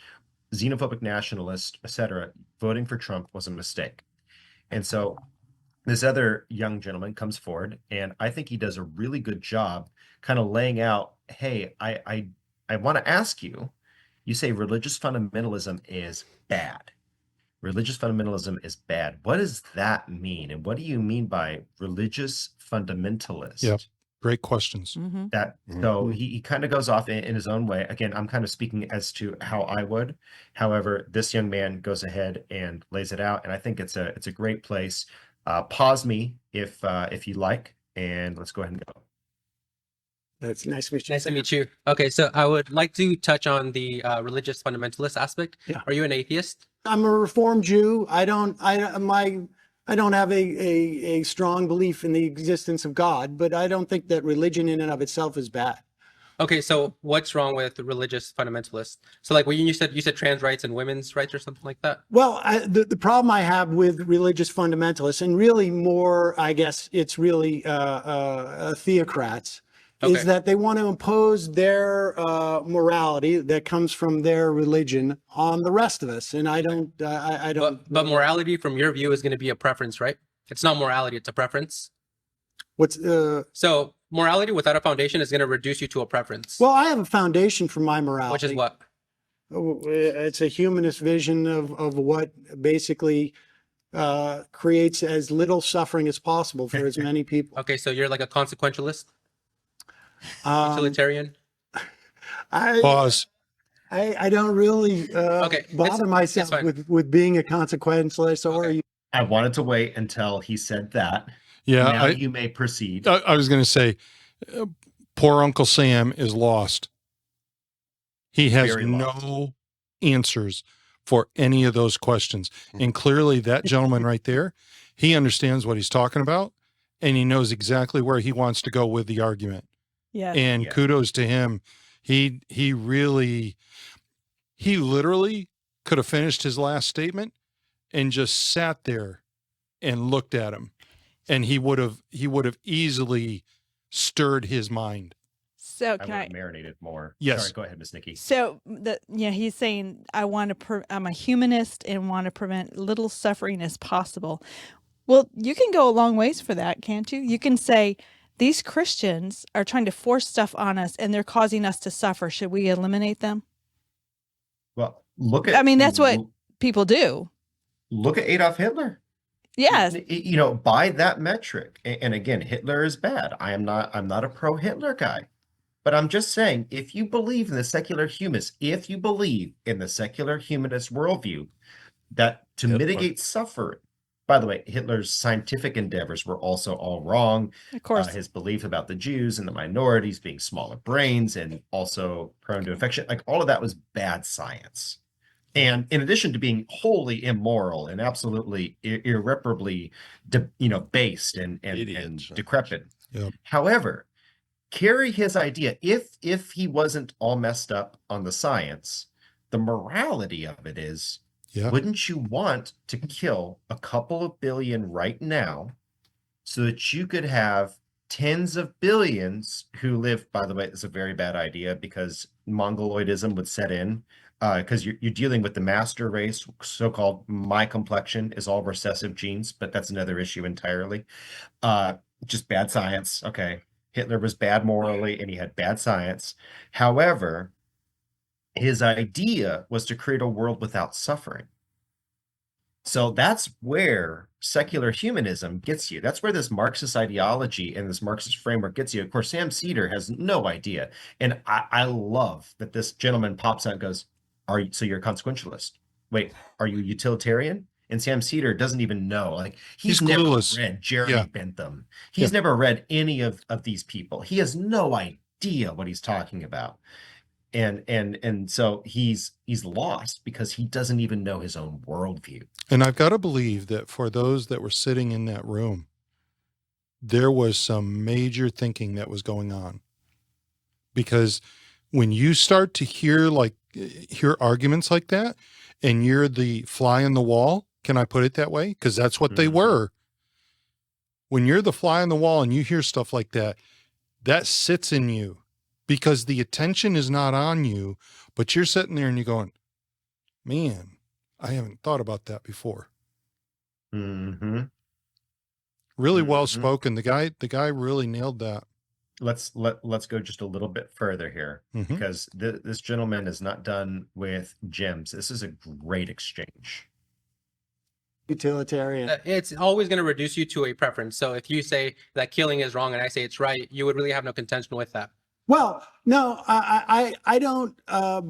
xenophobic nationalist, etc., voting for Trump was a mistake. And so this other young gentleman comes forward, and I think he does a really good job kind of laying out, hey, I want to ask you, you say religious fundamentalism is bad. Religious fundamentalism is bad. What does that mean? And what do you mean by religious fundamentalist? Yep. Great questions. So he kind of goes off in his own way. Again, I'm kind of speaking as to how I would. However, this young man goes ahead and lays it out, and I think it's a great place. Pause me if you like, and let's go ahead and go. That's nice to meet you. Nice to meet you. Okay, so I would like to touch on the religious fundamentalist aspect. Yeah. Are you an atheist? I'm a Reformed Jew. I don't have a strong belief in the existence of God, but I don't think that religion in and of itself is bad. Okay, so what's wrong with religious fundamentalists? So like when you said trans rights and women's rights or something like that? Well, the problem I have with religious fundamentalists, and really more, I guess it's really theocrats, is that they want to impose their morality that comes from their religion on the rest of us. And I don't. But morality, from your view, is going to be a preference, right? It's not morality; it's a preference. So morality without a foundation is going to reduce you to a preference. Well, I have a foundation for my morality. Which is what? It's a humanist vision of what basically creates as little suffering as possible for as many people. Okay, so you're like a consequentialist? Utilitarian? Pause. I don't really bother myself with being a consequentialist or I wanted to wait until he said that. Yeah, now you may proceed. I was going to say, poor Uncle Sam is lost. He has no answers for any of those questions. And clearly that gentleman right there, he understands what he's talking about and he knows exactly where he wants to go with the argument. Yeah. And kudos to him. He literally could have finished his last statement and just sat there and looked at him. And he would have easily stirred his mind. So I can would I have marinated more. Yes. Sorry, go ahead, Miss Nicki. So he's saying I'm a humanist and want to prevent little suffering as possible. Well, you can go a long ways for that, can't you? You can say these Christians are trying to force stuff on us and they're causing us to suffer. Should we eliminate them? Well, look at. I mean, that's what people do. Look at Adolf Hitler. Yes. You know, by that metric, and again, Hitler is bad. I'm not a pro-Hitler guy. But I'm just saying, if you believe in the secular humanist, if you believe in the secular humanist worldview, that to mitigate suffering, by the way, Hitler's scientific endeavors were also all wrong. Of course. His belief about the Jews and the minorities being smaller brains and also prone to infection, like all of that was bad science. And in addition to being wholly immoral and absolutely irreparably, based and decrepit. Yep. However, carry his idea, if he wasn't all messed up on the science, the morality of it is, wouldn't you want to kill a couple of billion right now so that you could have tens of billions who live, by the way, it's a very bad idea because Mongoloidism would set in, because you're dealing with the master race, so-called my complexion is all recessive genes, but that's another issue entirely. Just bad science, okay. Hitler was bad morally and he had bad science. However, his idea was to create a world without suffering. So that's where secular humanism gets you. That's where this Marxist ideology and this Marxist framework gets you. Of course, Sam Cedar has no idea. And I love that this gentleman pops out and goes, so you're a consequentialist? Wait, are you a utilitarian? And Sam Cedar doesn't even know. Like he's never clueless. read Jeremy Bentham. He's never read any of these people. He has no idea what he's talking about. And so he's lost because he doesn't even know his own worldview. And I've got to believe that for those that were sitting in that room, there was some major thinking that was going on. Because when you start to hear arguments like that, and you're the fly on the wall, can I put it that way? Because that's what they were. When you're the fly on the wall and you hear stuff like that, that sits in you because the attention is not on you, but you're sitting there and you're going, man, I haven't thought about that before. Mm-hmm. Really well spoken. The guy really nailed that. Let's go just a little bit further here because this gentleman is not done with gems. This is a great exchange. Utilitarian. It's always going to reduce you to a preference. So if you say that killing is wrong and I say it's right, you would really have no contention with that. Well, no, I don't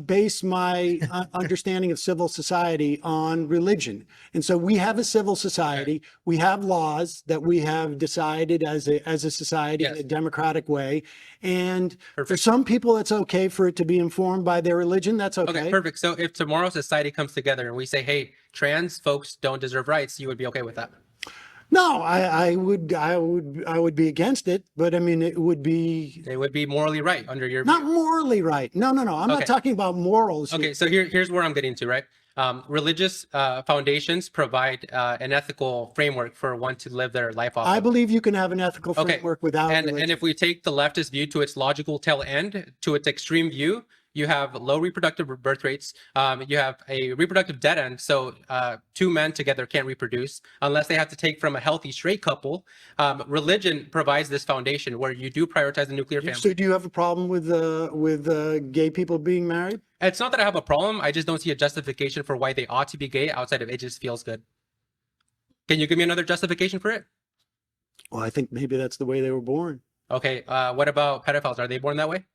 base my understanding of civil society on religion. And so we have a civil society. We have laws that we have decided as a society in a democratic way. And for some people, it's okay for it to be informed by their religion. That's okay. Okay, perfect. So if tomorrow society comes together and we say, hey, trans folks don't deserve rights, you would be okay with that? No, I would be against it, but I mean, it would be morally right under your not morally right. No. I'm not talking about morals. Okay, so here's where I'm getting to, right? Religious foundations provide an ethical framework for one to live their life off. I believe you can have an ethical framework without religion. And if we take the leftist view to its logical tail end, to its extreme view, you have low reproductive birth rates. You have a reproductive dead end. So two men together can't reproduce unless they have to take from a healthy straight couple. Religion provides this foundation where you do prioritize the nuclear family. So do you have a problem with gay people being married? It's not that I have a problem. I just don't see a justification for why they ought to be gay outside of it just feels good. Can you give me another justification for it? Well, I think maybe that's the way they were born. Okay. What about pedophiles? Are they born that way?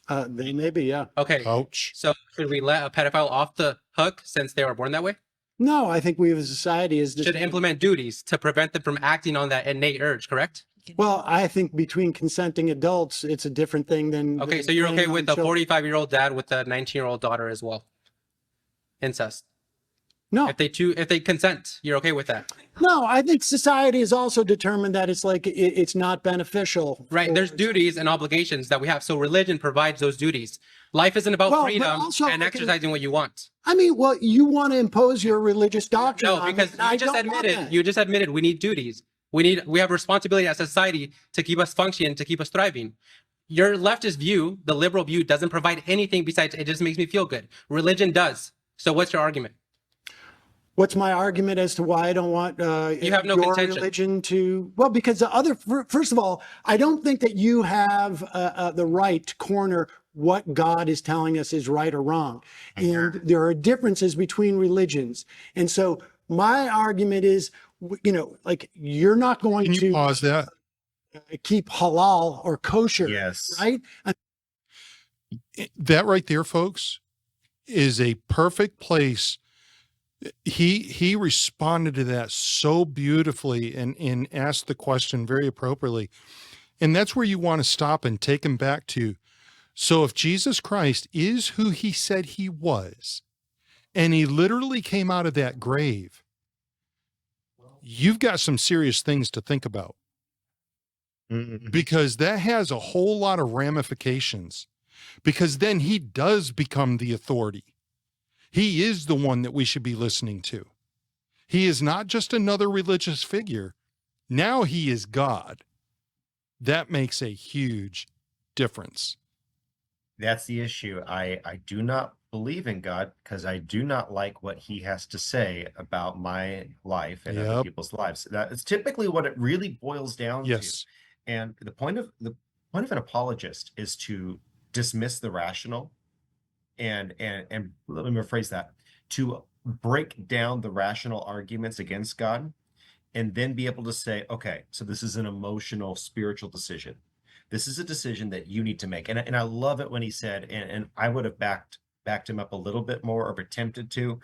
They may be, yeah. Okay. Ouch. So should we let a pedophile off the hook since they were born that way? No, I think we as a society is Should implement duties to prevent them from acting on that innate urge, correct? Well, I think between consenting adults, it's a different thing than. Okay, than so you're okay preying on with a children. 45-year-old dad with a 19-year-old daughter as well? Incest. No. If they consent, you're okay with that? No, I think society has also determined that it's like it's not beneficial. Right. There's duties and obligations that we have. So religion provides those duties. Life isn't about Well, but freedom also, and exercising what you want. I mean, well, you want to impose your religious doctrine No, on me, because and I you just don't want admitted that. you just admitted we need duties. We have responsibility as a society to keep us functioning, to keep us thriving. Your leftist view, the liberal view, doesn't provide anything besides it just makes me feel good. Religion does. So what's your argument? What's my argument as to why I don't want You have no your contention. religion to? Well, because the other, first of all, I don't think that you have the right to corner what God is telling us is right or wrong. And there are differences between religions. And so my argument is, you know, like you're not going to pause that. Keep halal or kosher. Yes. Right? That right there, folks, is a perfect place. He responded to that so beautifully and asked the question very appropriately. And that's where you want to stop and take him back to. So if Jesus Christ is who he said he was, and he literally came out of that grave, you've got some serious things to think about. Because that has a whole lot of ramifications. Because then he does become the authority. He is the one that we should be listening to. He is not just another religious figure. Now he is God. That makes a huge difference. That's the issue. I do not believe in God because I do not like what he has to say about my life and other people's lives. That is typically what it really boils down to. And the point of an apologist is to dismiss the rational and let me rephrase that, to break down the rational arguments against God and then be able to say, okay, so this is an emotional, spiritual decision. This is a decision that you need to make. And I love it when he said, and I would have backed him up a little bit more or attempted to.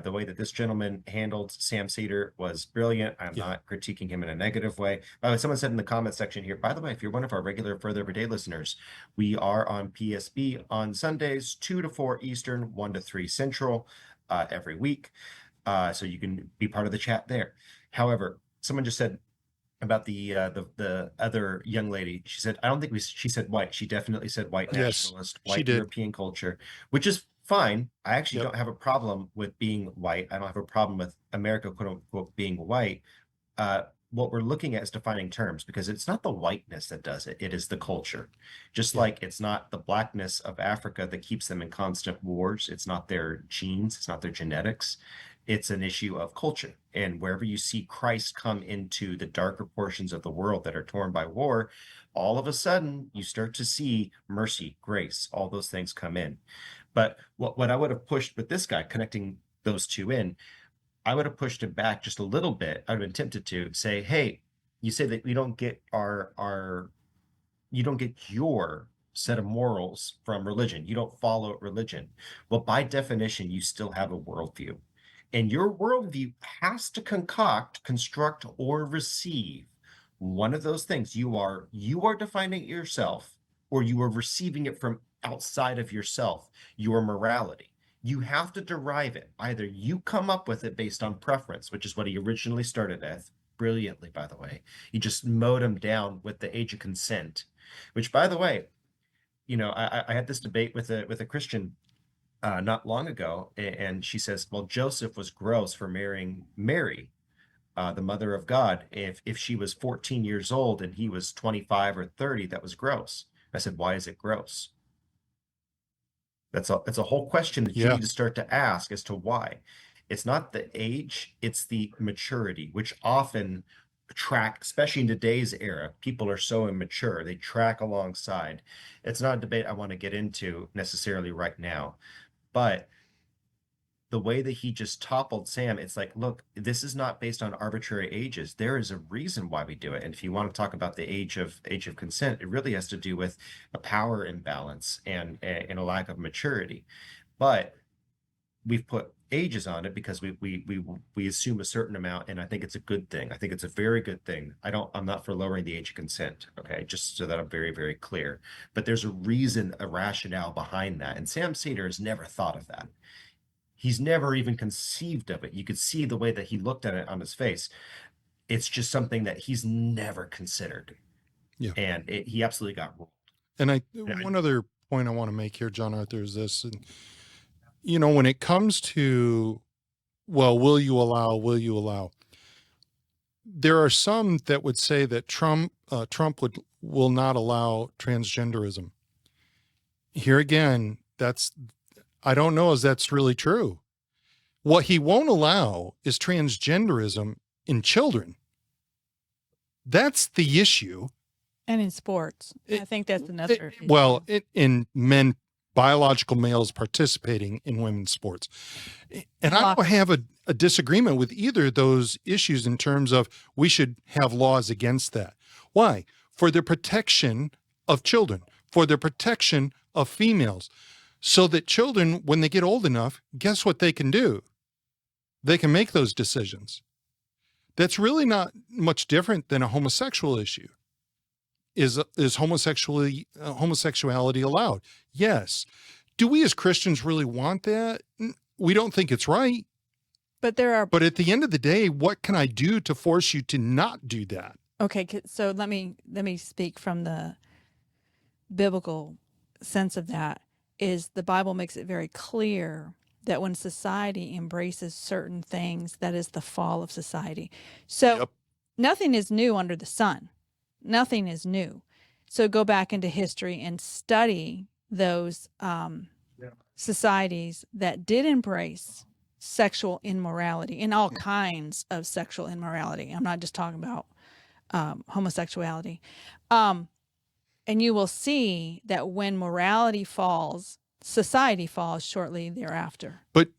The way that this gentleman handled Sam Seder was brilliant. I'm not critiquing him in a negative way. By the way, someone said in the comment section here, by the way, if you're one of our regular Further Everyday listeners, we are on PSB on Sundays, 2 to 4 Eastern, 1 to 3 Central every week. So you can be part of the chat there. However, someone just said about the other young lady. She said, I don't think she said white. She definitely said white nationalist, white European culture, which is fine. I actually don't have a problem with being white. I don't have a problem with America, quote unquote, being white. What we're looking at is defining terms because it's not the whiteness that does it. It is the culture. Just like it's not the blackness of Africa that keeps them in constant wars. It's not their genes. It's not their genetics. It's an issue of culture. And wherever you see Christ come into the darker portions of the world that are torn by war, all of a sudden you start to see mercy, grace, all those things come in. But what I would have pushed with this guy, connecting those two in, I would have pushed it back just a little bit. I would have been tempted to say, hey, you say that we don't get you don't get your set of morals from religion. You don't follow religion. Well, by definition, you still have a worldview. And your worldview has to construct, or receive one of those things. You are defining it yourself, or you are receiving it from outside of yourself, your morality. You have to derive it. Either you come up with it based on preference, which is what he originally started with, brilliantly, by the way. He just mowed him down with the age of consent, which, by the way, you know, I had this debate with a Christian not long ago, and she says, well, Joseph was gross for marrying Mary, the mother of God. If she was 14 years old and he was 25 or 30, that was gross. I said, why is it gross? That's a whole question that you need to start to ask as to why. It's not the age, it's the maturity, which often track, especially in today's era, people are so immature, they track alongside. It's not a debate I want to get into necessarily right now, but the way that he just toppled Sam, it's like, look, this is not based on arbitrary ages. There is a reason why we do it. And if you want to talk about the age of consent, it really has to do with a power imbalance and a lack of maturity. But we've put ages on it because we assume a certain amount, and I think it's a good thing. I think it's a very good thing. I'm not for lowering the age of consent, okay, just so that I'm very, very clear. But there's a reason, a rationale behind that, and Sam Seder has never thought of that. He's never even conceived of it. You could see the way that he looked at it on his face. It's just something that he's never considered. Yeah. And he absolutely got ruled. And one other point I want to make here, John Arthur, is this. And, you know, when it comes to, well, will you allow? There are some that would say that Trump will not allow transgenderism. Here again, I don't know if that's really true. What he won't allow is transgenderism in children. That's the issue. And in sports. I think that's another issue. Well, in men, biological males participating in women's sports. And I don't have a disagreement with either of those issues in terms of we should have laws against that. Why? For the protection of children, for the protection of females. So that children, when they get old enough, guess what they can do? They can make those decisions. That's really not much different than a homosexual issue. Is homosexuality allowed? Yes. Do we as Christians really want that? We don't think it's right. But at the end of the day, what can I do to force you to not do that? Okay, so let me speak from the biblical sense of that. Is the Bible makes it very clear that when society embraces certain things, that is the fall of society. So nothing is new under the sun. Nothing is new. So go back into history and study those societies that did embrace sexual immorality and all kinds of sexual immorality. I'm not just talking about homosexuality. And you will see that when morality falls, society falls shortly thereafter. But,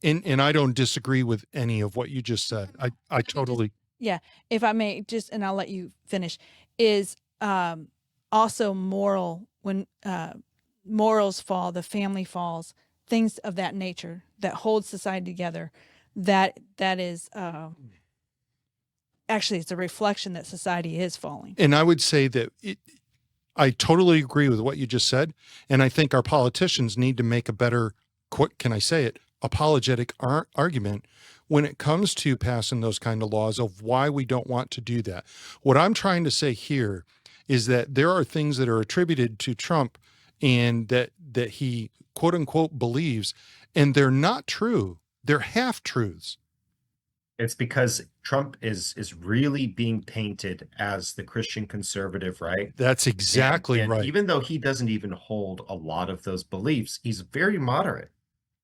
and I don't disagree with any of what you just said. I totally. Yeah. If I may just, and I'll let you finish, is also moral, when morals fall, the family falls, things of that nature that hold society together, that is, actually it's a reflection that society is falling. And I would say that I totally agree with what you just said. And I think our politicians need to make a better, can I say it, apologetic argument when it comes to passing those kind of laws of why we don't want to do that. What I'm trying to say here is that there are things that are attributed to Trump and that he quote unquote believes, and they're not true. They're half truths. It's because Trump is really being painted as the Christian conservative, right? That's exactly right. Even though he doesn't even hold a lot of those beliefs, he's very moderate.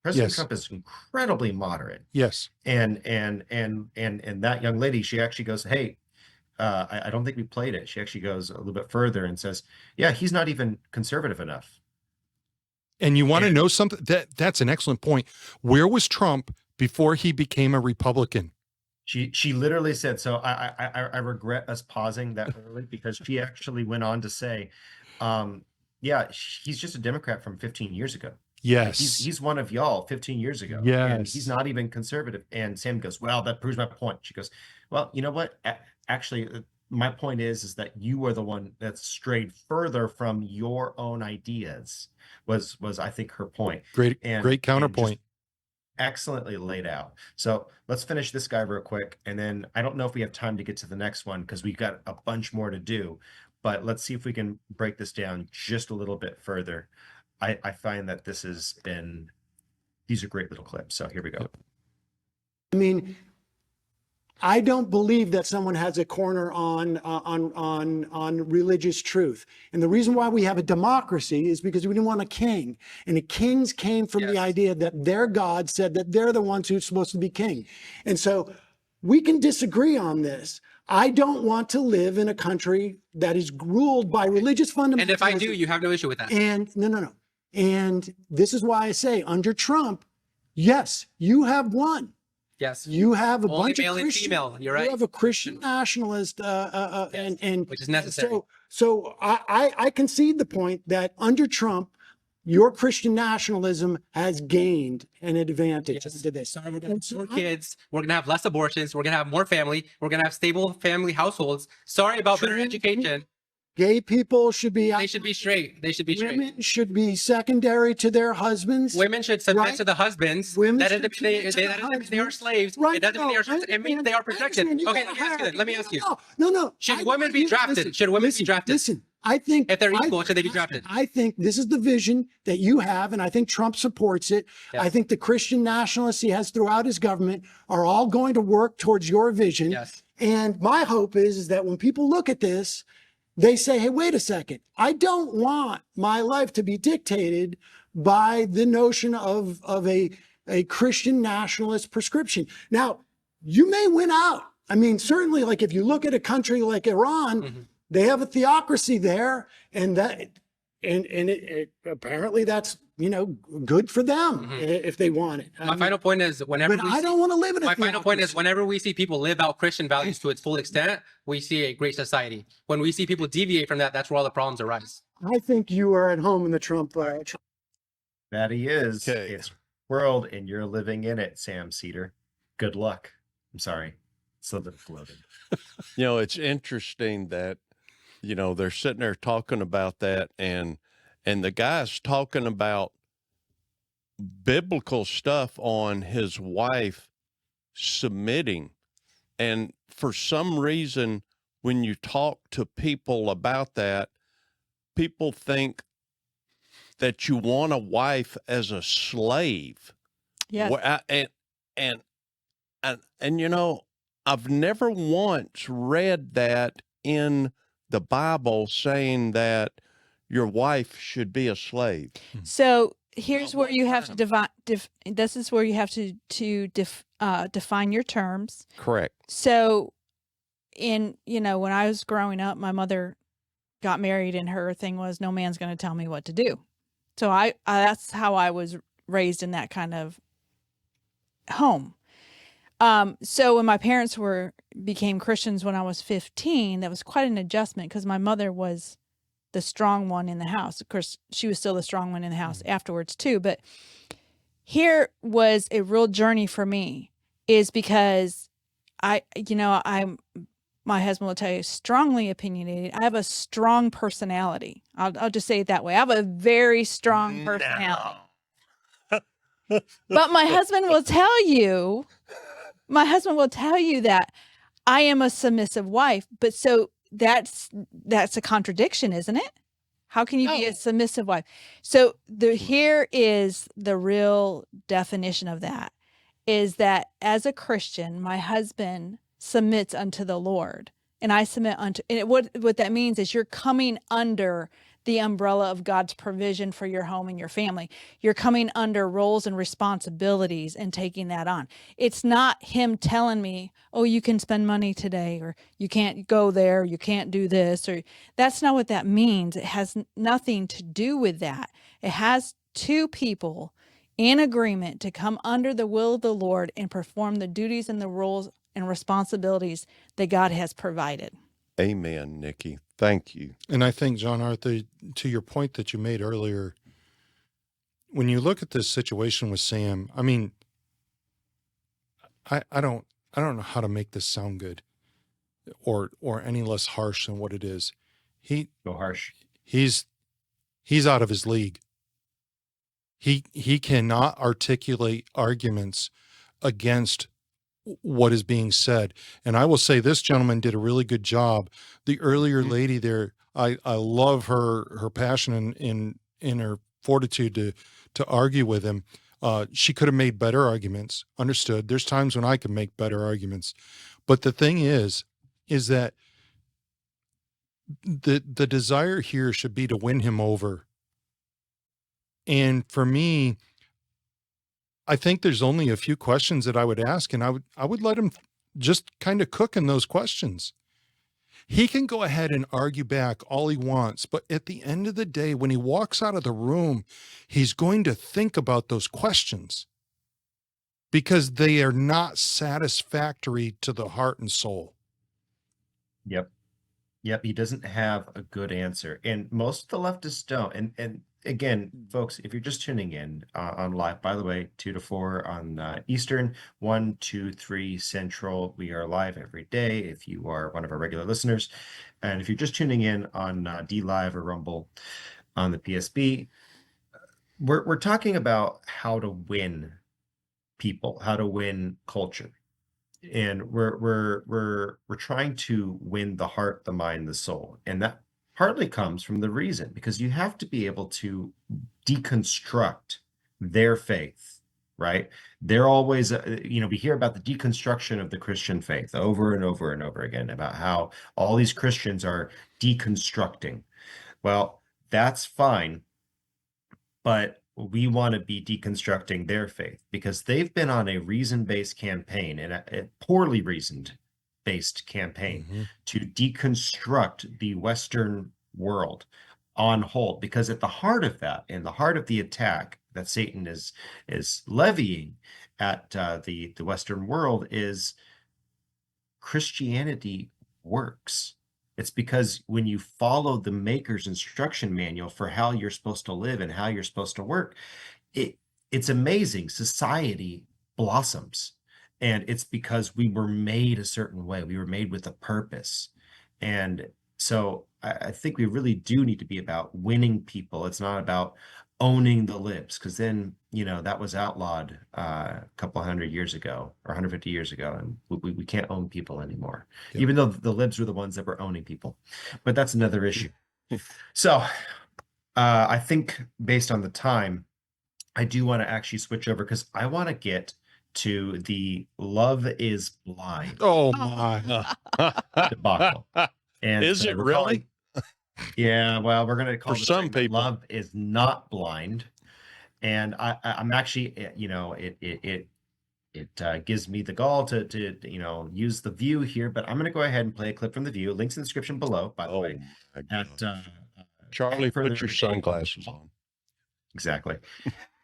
President Trump is incredibly moderate. Yes. And that young lady, she actually goes, hey, I don't think we played it. She actually goes a little bit further and says, yeah, he's not even conservative enough. And you want to know something? That's an excellent point. Where was Trump before he became a Republican? She literally said, so I regret us pausing that early, because she actually went on to say, yeah, he's just a Democrat from 15 years ago. Yes. He's one of y'all 15 years ago. Yes. And he's not even conservative. And Sam goes, well, that proves my point. She goes, well, you know what? Actually, my point is that you are the one that strayed further from your own ideas, was I think her point. Great counterpoint. Excellently laid out. So let's finish this guy real quick. And then I don't know if we have time to get to the next one because we've got a bunch more to do, but let's see if we can break this down just a little bit further. I find that these are great little clips. So here we go. I mean, I don't believe that someone has a corner on religious truth. And the reason why we have a democracy is because we didn't want a king. And the kings came from the idea that their God said that they're the ones who's supposed to be king. And so we can disagree on this. I don't want to live in a country that is ruled by religious fundamentalism. And if I do, you have no issue with that. And no. And this is why I say under Trump, Yes, you have one. Yes. You have a Only bunch male of and Christian. female. You're right. You have a Christian nationalist, and which is necessary. So I concede the point that under Trump, your Christian nationalism has gained an advantage into this. Sorry, we're going to have more kids. We're going to have less abortions. We're going to have more family. We're going to have stable family households. Sorry about better education. Gay people should be. They should be straight. They should be straight. Women should be secondary to their husbands. Women should submit right? to the husbands. Women that should doesn't mean they are slaves. Right. It doesn't mean they are slaves. It means they are protected. Okay, let me ask you. No. Should women be drafted? Should women be drafted? Listen, I think if they're equal, should they be drafted? I think this is the vision that you have, and I think Trump supports it. Yes. I think the Christian nationalists he has throughout his government are all going to work towards your vision. Yes. And my hope is that when people look at this, they say, hey, wait a second. I don't want my life to be dictated by the notion of a Christian nationalist prescription. Now, you may win out. I mean, certainly, like if you look at a country like Iran, they have a theocracy there, and apparently that's good for them if they want it. My final point is whenever but I don't want to live in a my final point is whenever we see people live out Christian values to its full extent, we see a great society. When we see people deviate from that, that's where all the problems arise. I think you are at home in the Trump. That he is. Okay. It's world, and you're living in it, Sam Cedar. Good luck. I'm sorry. It's a little bit floated. It's interesting that, they're sitting there talking about that, and the guy's talking about biblical stuff on his wife submitting. And for some reason, when you talk to people about that, people think that you want a wife as a slave. Yes. And I've never once read that in the Bible saying that your wife should be a slave. So here's where you have to this is where you have to define your terms. Correct. So when I was growing up, my mother got married and her thing was no man's going to tell me what to do. So I that's how I was raised in that kind of home. So when my parents became Christians when I was 15, that was quite an adjustment because my mother was the strong one in the house. Of course, she was still the strong one in the house afterwards too. But here was a real journey for me is because my husband will tell you, strongly opinionated. I have a strong personality. I'll just say it that way. I have a very strong personality. But my husband will tell you that I am a submissive wife. But so that's a contradiction, isn't it? How can you be a submissive wife? So here is the real definition of that, is that as a Christian, my husband submits unto the Lord, and I submit unto. And what that means is you're coming under the umbrella of God's provision for your home and your family. You're coming under roles and responsibilities and taking that on. It's not him telling me, oh, you can spend money today, or you can't go there, you can't do this, or that's not what that means. It has nothing to do with that. It has two people in agreement to come under the will of the Lord and perform the duties and the roles and responsibilities that God has provided. Amen, Nicki. Thank you. And I think, John Arthur, to your point that you made earlier, when you look at this situation with Sam, I mean, I don't know how to make this sound good or any less harsh than what it is. Go harsh. He's out of his league. He cannot articulate arguments against what is being said. And I will say this gentleman did a really good job. The earlier lady there, I love her passion in her fortitude to argue with him. She could have made better arguments. Understood. There's times when I can make better arguments. But the thing is that the desire here should be to win him over. And for me, I think there's only a few questions that I would ask, and I would let him just kind of cook in those questions. He can go ahead and argue back all he wants, but at the end of the day, when he walks out of the room, he's going to think about those questions. because they are not satisfactory to the heart and soul. Yep. Yep. He doesn't have a good answer. And most of the leftists don't. And again, folks, if you're just tuning in on live, by the way, 2 to 4 on Eastern, 1, 2, 3 Central, we are live every day if you are one of our regular listeners. And if you're just tuning in on D Live or Rumble on the PSB, we're talking about how to win people, how to win culture. And we're trying to win the heart, the mind, the soul. And that partly comes from the reason, because you have to be able to deconstruct their faith, right? They're always, we hear about the deconstruction of the Christian faith over and over and over again, about how all these Christians are deconstructing. Well, that's fine, but we want to be deconstructing their faith because they've been on a reason-based campaign, and a poorly reasoned-based campaign to deconstruct the Western world on whole. Because at the heart of that, in the heart of the attack that Satan is levying at the Western world, is Christianity works. It's because when you follow the maker's instruction manual for how you're supposed to live and how you're supposed to work, it's amazing. Society blossoms. And it's because we were made a certain way. We were made with a purpose. And so I think we really do need to be about winning people. It's not about owning the libs, because then, that was outlawed a couple 100 years ago or 150 years ago, and we can't own people anymore, even though the libs were the ones that were owning people. But that's another issue. So I think based on the time, I do want to actually switch over, because I want to get to the Love is Blind. Oh my debacle. And is it really? Yeah, well, we're going to call for some people Love is Not Blind. And I'm actually, it gives me the gall to use the View here, but I'm going to go ahead and play a clip from the View. Links in the description below, by the way. Charlie, put your sunglasses on. Exactly.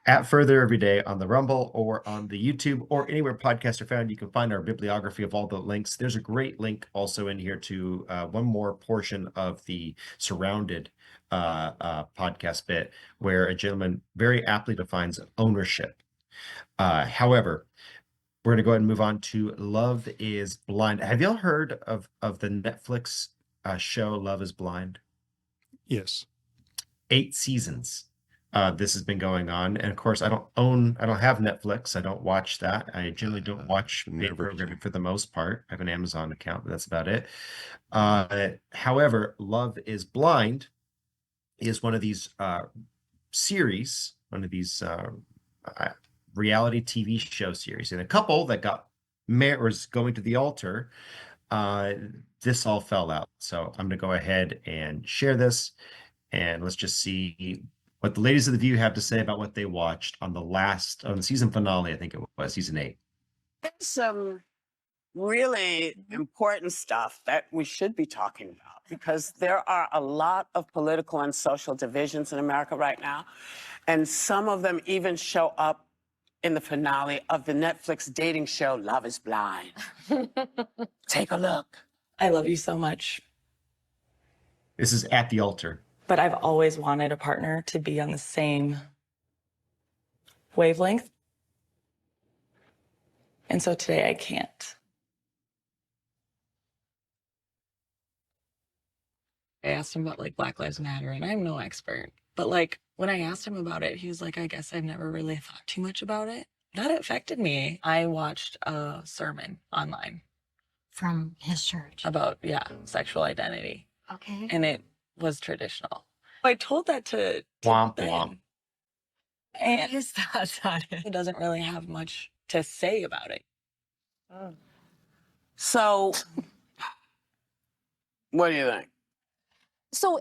At Further Every Day on the Rumble or on the YouTube or anywhere podcasts are found, you can find our bibliography of all the links. There's a great link also in here to one more portion of the Surrounded podcast bit, where a gentleman very aptly defines ownership. However, we're going to go ahead and move on to Love is Blind. Have y'all heard of the Netflix show Love is Blind? Yes. 8 seasons. This has been going on, and of course, I don't have Netflix. I don't watch that. I generally don't watch paid programming for the most part. I have an Amazon account, but that's about it. However, Love is Blind is one of these series, one of these reality TV show series, and a couple that got married was going to the altar. This all fell out, so I'm going to go ahead and share this, and let's just see what the ladies of the View have to say about what they watched on the season finale. I think it was season 8. There's some really important stuff that we should be talking about, because there are a lot of political and social divisions in America right now, and some of them even show up in the finale of the Netflix dating show Love is Blind. Take a look. I love you so much. This is At the Altar. But I've always wanted a partner to be on the same wavelength. And so today I can't. I asked him about Black Lives Matter, and I'm no expert. But when I asked him about it, he was like, I guess I've never really thought too much about it. That affected me. I watched a sermon online. From his church? About, sexual identity. Okay. And it was traditional. I told that to Womp Ben. womp. And Is that he doesn't really have much to say about it. So, what do you think? So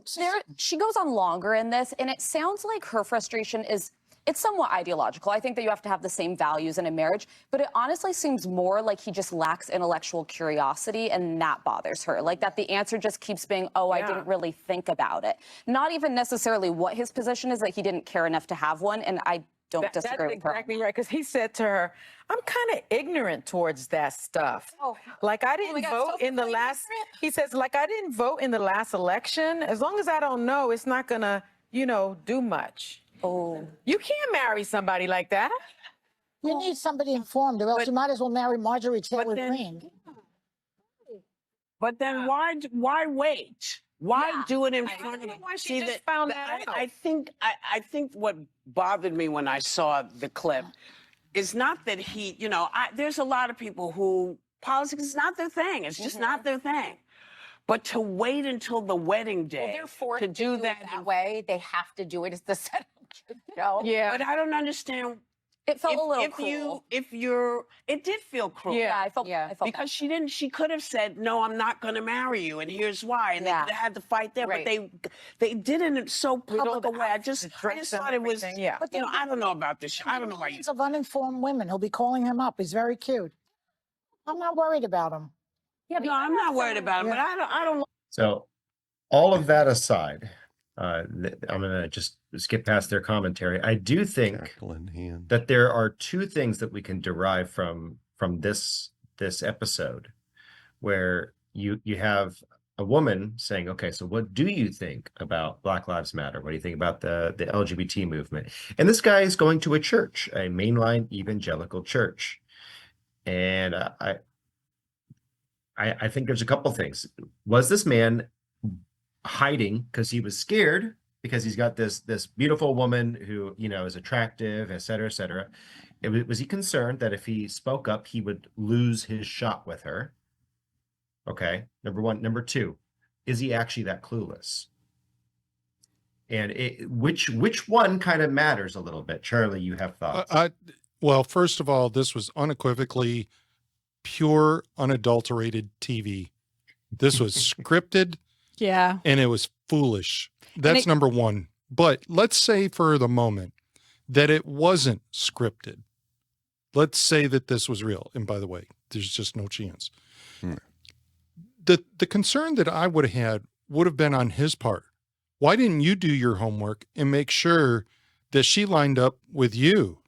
she goes on longer in this, and it sounds like her frustration it's somewhat ideological. I think that you have to have the same values in a marriage, but it honestly seems more like he just lacks intellectual curiosity, and that bothers her. That the answer just keeps being, I didn't really think about it. Not even necessarily what his position is, that he didn't care enough to have one, and I don't disagree That's with her. exactly right. Because he said to her, I'm kind of ignorant towards that stuff. Oh. Like I didn't vote in the last, he says, like I didn't vote in the last election. As long as I don't know, it's not gonna, do much. Oh. You can't marry somebody like that. You need somebody informed, or else you might as well marry Marjorie Taylor Greene. But then why wait? Why do it in front of? Why See she just that? found that out. I think what bothered me when I saw the clip is not that he, there's a lot of people who politics is not their thing. It's just not their thing. But to wait until the wedding day They're forced to do that way. They have to do it. It's the setup show. Yeah. But I don't understand. It felt a little cruel. It did feel cruel. Yeah, I felt Because she could have said, no, I'm not going to marry you, and here's why. And they could have had the fight there, but they did it in so public a way. I just thought it was, But I don't know about this. I don't know why you. Of uninformed women. He'll be calling him up. He's very cute. I'm not worried about him. Yeah, no, I'm not worried about him, but I don't. So all of that aside, I'm going to just skip past their commentary. I do think that there are two things that we can derive from this episode, where you have a woman saying, okay, so what do you think about Black Lives Matter? What do you think about the LGBT movement? And this guy is going to a church, a mainline evangelical church. And I think there's a couple things. Was this man hiding because he was scared because he's got this beautiful woman who is attractive, et cetera, et cetera? Was he concerned that if he spoke up, he would lose his shot with her? Okay, number one. Number two, is he actually that clueless? And which one kind of matters a little bit? Charlie, you have thoughts? Well, first of all, this was unequivocally pure, unadulterated TV. This was scripted. Yeah. And it was foolish. That's number one. But let's say for the moment that it wasn't scripted. Let's say that this was real. And by the way, there's just no chance. The concern that I would have had would have been on his part. Why didn't you do your homework and make sure that she lined up with you?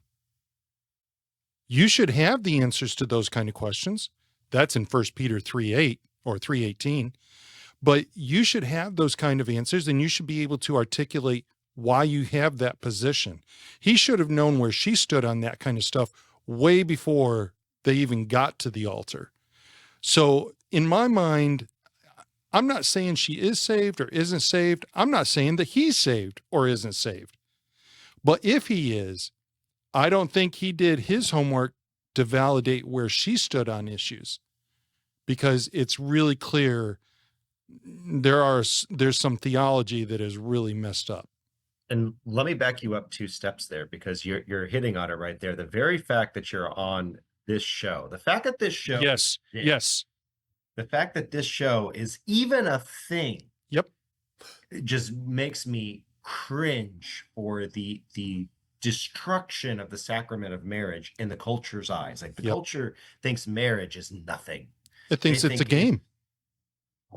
You should have the answers to those kind of questions. That's in 1 Peter 3:8 or 3:18. But you should have those kind of answers, and you should be able to articulate why you have that position. He should have known where she stood on that kind of stuff way before they even got to the altar. So in my mind, I'm not saying she is saved or isn't saved. I'm not saying that he's saved or isn't saved. But if he is, I don't think he did his homework to validate where she stood on issues, because it's really clear there's some theology that is really messed up. And let me back you up 2 steps there, because you're hitting on it right there. The very fact that you're on this show, the fact that this show, the fact that this show is even a thing, it just makes me cringe for the destruction of the sacrament of marriage in the culture's eyes. Like the culture thinks marriage is nothing. It thinks it's a game.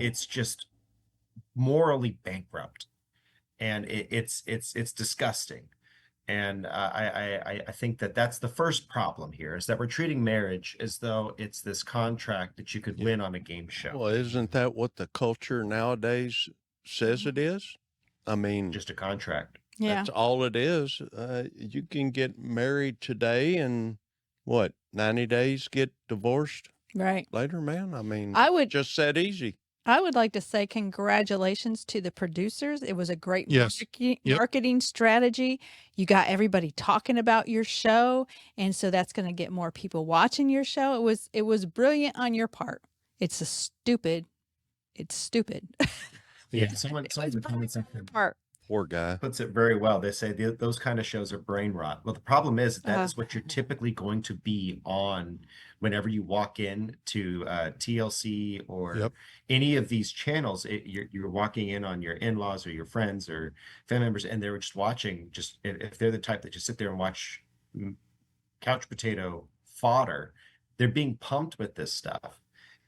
It's just morally bankrupt, and it's disgusting. And I think that's the first problem here, is that we're treating marriage as though it's this contract that you could win on a game show. Well, isn't that what the culture nowadays says it is? I mean, just a contract. Yeah. That's all it is. You can get married today and 90 days get divorced right later, man. I mean, I would just that easy. I would like to say congratulations to the producers. It was a great marketing strategy. You got everybody talking about your show, and so that's going to get more people watching your show. It was brilliant on your part. It's stupid. Yeah, someone in the comments part. Poor guy puts it very well. They say those kind of shows are brain rot. Well, the problem is that is what you're typically going to be on whenever you walk in to TLC or any of these channels. You're walking in on your in-laws or your friends or family members, and they're just watching. Just if they're the type that just sit there and watch couch potato fodder, they're being pumped with this stuff.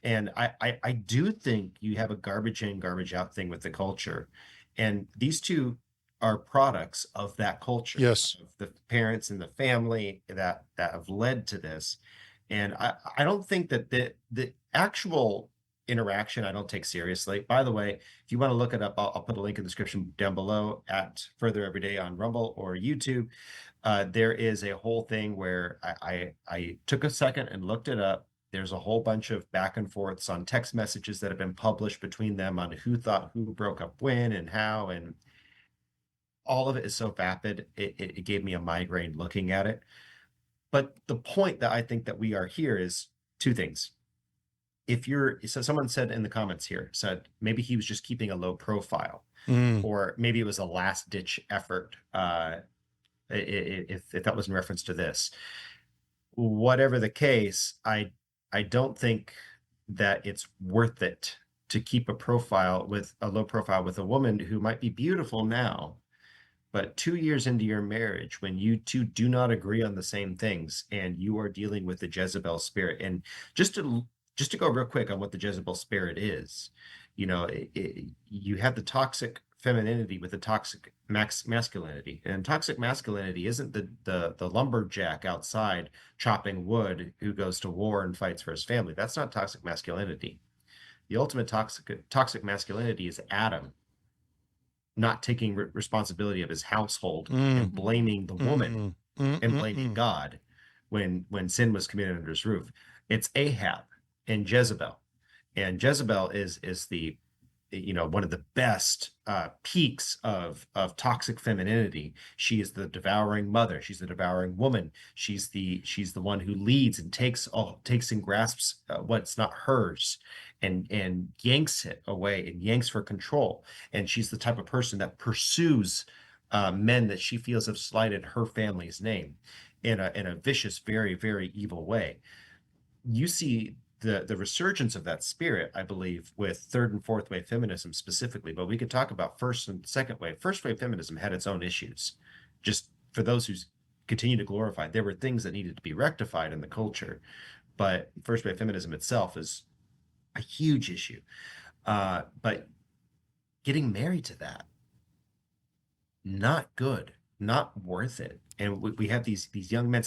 And I do think you have a garbage in, garbage out thing with the culture. And these two are products of that culture. Yes. Of the parents and the family that have led to this. And I don't think that the actual interaction I don't take seriously. By the way, if you want to look it up, I'll put a link in the description down below at Further Everyday on Rumble or YouTube. There is a whole thing where I took a second and looked it up. There's a whole bunch of back and forths on text messages that have been published between them on who thought who broke up when and how, and all of it is so vapid. It gave me a migraine looking at it. But the point that I think that we are here is two things. So someone said in the comments here, said maybe he was just keeping a low profile, or maybe it was a last ditch effort. If that was in reference to this, whatever the case, I don't think that it's worth it to keep a low profile with a woman who might be beautiful now, but 2 years into your marriage, when you two do not agree on the same things and you are dealing with the Jezebel spirit. And just to go real quick on what the Jezebel spirit is, you have the toxic femininity with the toxic masculinity, and toxic masculinity isn't the lumberjack outside chopping wood who goes to war and fights for his family. That's not toxic masculinity. The ultimate toxic masculinity is Adam not taking responsibility of his household and blaming the woman and blaming God when sin was committed under his roof. It's Ahab and Jezebel. And Jezebel is the one of the best peaks of toxic femininity. She is the devouring mother. She's the devouring woman. She's the one who leads and takes and grasps what's not hers and yanks it away and yanks for control. And she's the type of person that pursues men that she feels have slighted her family's name in a vicious, very, very evil way. You see the resurgence of that spirit, I believe, with third and fourth wave feminism specifically, but we could talk about first and second wave. First wave feminism had its own issues. Just for those who continue to glorify, there were things that needed to be rectified in the culture, but first wave feminism itself is a huge issue. But getting married to that, not good, not worth it. And we have these young men.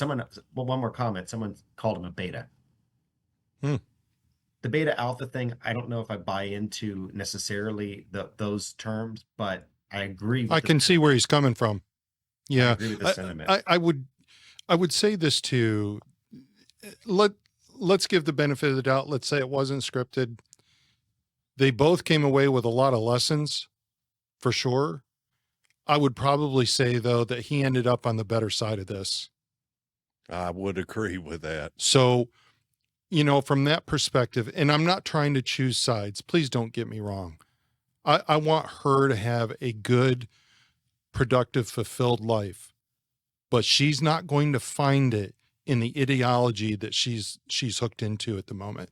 One more comment. Someone called him a beta. The beta alpha thing, I don't know if I buy into necessarily those terms, but I agree with I can see where he's coming from. Yeah. I agree with the sentiment. I would say this too. Let's give the benefit of the doubt. Let's say it wasn't scripted. They both came away with a lot of lessons, for sure. I would probably say, though, that he ended up on the better side of this. I would agree with that. So, from that perspective, and I'm not trying to choose sides. Please don't get me wrong. I want her to have a good, productive, fulfilled life, but she's not going to find it in the ideology that she's hooked into at the moment.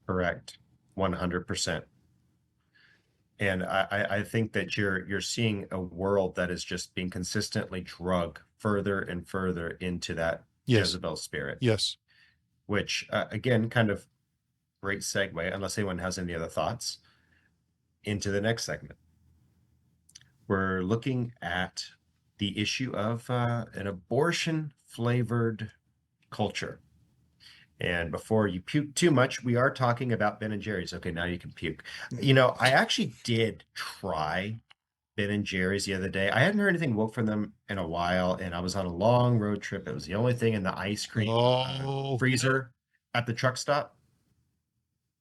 Correct. 100%. And I think that you're seeing a world that is just being consistently drug further and further into that Jezebel spirit. Yes. Which, again, kind of great segue, unless anyone has any other thoughts, into the next segment. We're looking at the issue of an abortion-flavored culture. And before you puke too much, we are talking about Ben & Jerry's. Okay, now you can puke. I actually did try Ben & Jerry's the other day. I hadn't heard anything woke from them in a while, and I was on a long road trip. It was the only thing in the ice cream freezer at the truck stop.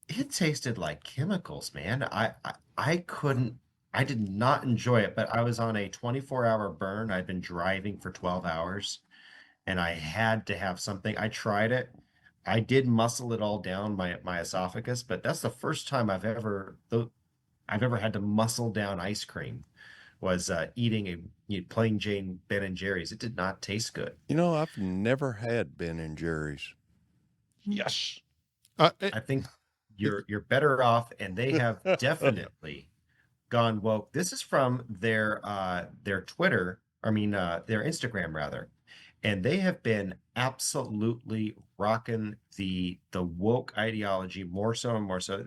It tasted like chemicals, man. I did not enjoy it, but I was on a 24-hour burn. I'd been driving for 12 hours, and I had to have something. I tried it. I did muscle it all down my esophagus, but that's the first time I've ever had to muscle down ice cream. Was eating a plain Jane Ben & Jerry's. It did not taste good. I've never had Ben & Jerry's. Yes. I think you're better off, and they have definitely gone woke. This is from their Twitter, their Instagram rather. And they have been absolutely rocking the woke ideology more so and more so.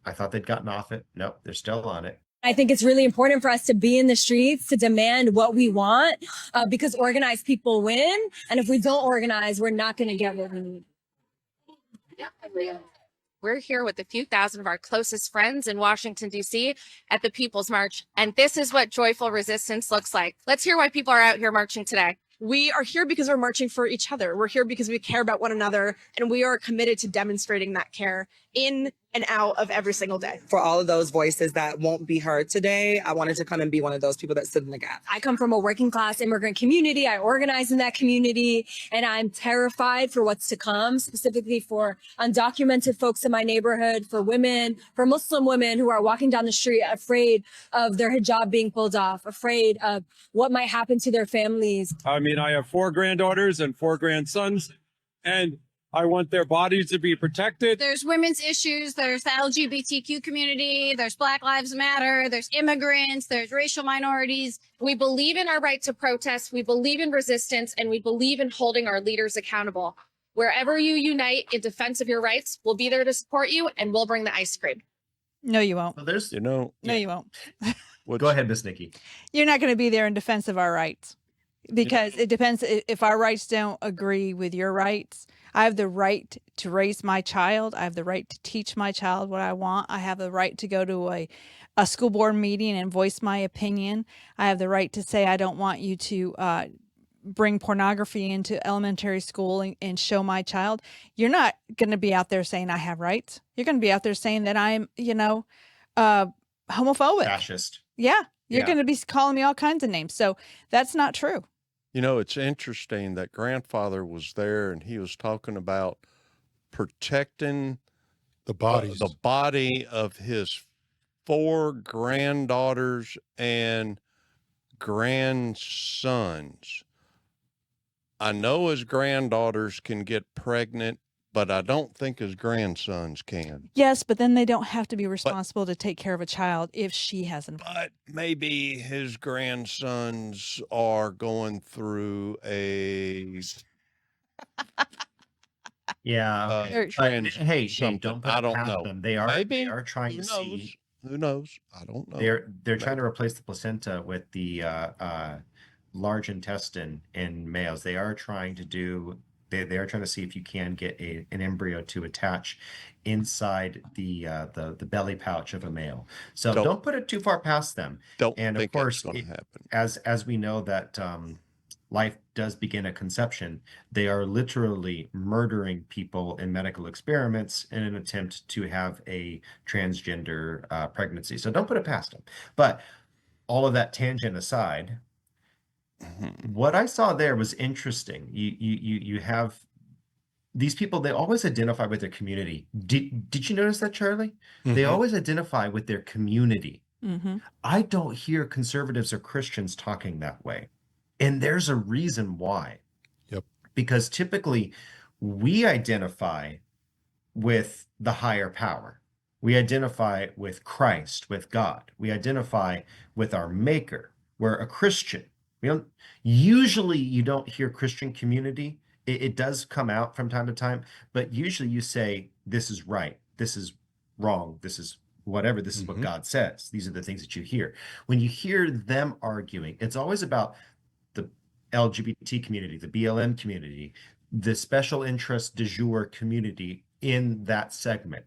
I thought they'd gotten off it. Nope, they're still on it. I think it's really important for us to be in the streets to demand what we want, because organized people win. And if we don't organize, we're not going to get what we need. We're here with a few thousand of our closest friends in Washington, D.C. at the People's March, and this is what joyful resistance looks like. Let's hear why people are out here marching today. We are here because we're marching for each other. We're here because we care about one another, and we are committed to demonstrating that care in and out of every single day. For all of those voices that won't be heard today, I wanted to come and be one of those people that stood in the gap. I come from a working class immigrant community. I organize in that community, and I'm terrified for what's to come, specifically for undocumented folks in my neighborhood, for women, for Muslim women who are walking down the street afraid of their hijab being pulled off, afraid of what might happen to their families. I mean, I have 4 granddaughters and 4 grandsons, and I want their bodies to be protected. There's women's issues, there's the LGBTQ community, there's Black Lives Matter, there's immigrants, there's racial minorities. We believe in our right to protest, we believe in resistance, and we believe in holding our leaders accountable. Wherever you unite in defense of your rights, we'll be there to support you, and we'll bring the ice cream. No, you won't. Well, there's, No, you won't. Go ahead, Miss Nicki. You're not going to be there in defense of our rights, because it depends if our rights don't agree with your rights. I have the right to raise my child. I have the right to teach my child what I want. I have the right to go to a school board meeting and voice my opinion. I have the right to say, I don't want you to bring pornography into elementary school and show my child. You're not going to be out there saying I have rights. You're going to be out there saying that I'm, homophobic. Fascist. Yeah. You're going to be calling me all kinds of names. So that's not true. You know, it's interesting that grandfather was there and he was talking about protecting the bodies, the body of his 4 granddaughters and grandsons. I know his granddaughters can get pregnant, but I don't think his grandsons can. Yes, but then they don't have to be responsible to take care of a child if she hasn't. But maybe his grandsons are going through a hey, don't put I don't past know. them. They are trying Who to knows? see. Who knows? I don't know. They're trying to replace the placenta with the large intestine in males. They are trying to do. They are trying to see if you can get an embryo to attach inside the belly pouch of a male. So don't put it too far past them. And of course, as we know that life does begin at conception, they are literally murdering people in medical experiments in an attempt to have a transgender pregnancy. So don't put it past them. But all of that tangent aside, what I saw there was interesting. You have these people, they always identify with their community. Did you notice that, Charlie? They always identify with their community. I don't hear conservatives or Christians talking that way. And there's a reason why. Yep. Because typically we identify with the higher power. We identify with Christ, with God. We identify with our maker. We're a Christian. Usually you don't hear Christian community. It does come out from time to time, but usually you say, this is right, this is wrong, this is whatever, this is what God says. These are the things that you hear. When you hear them arguing, it's always about the LGBT community, the BLM community, the special interest du jour community in that segment.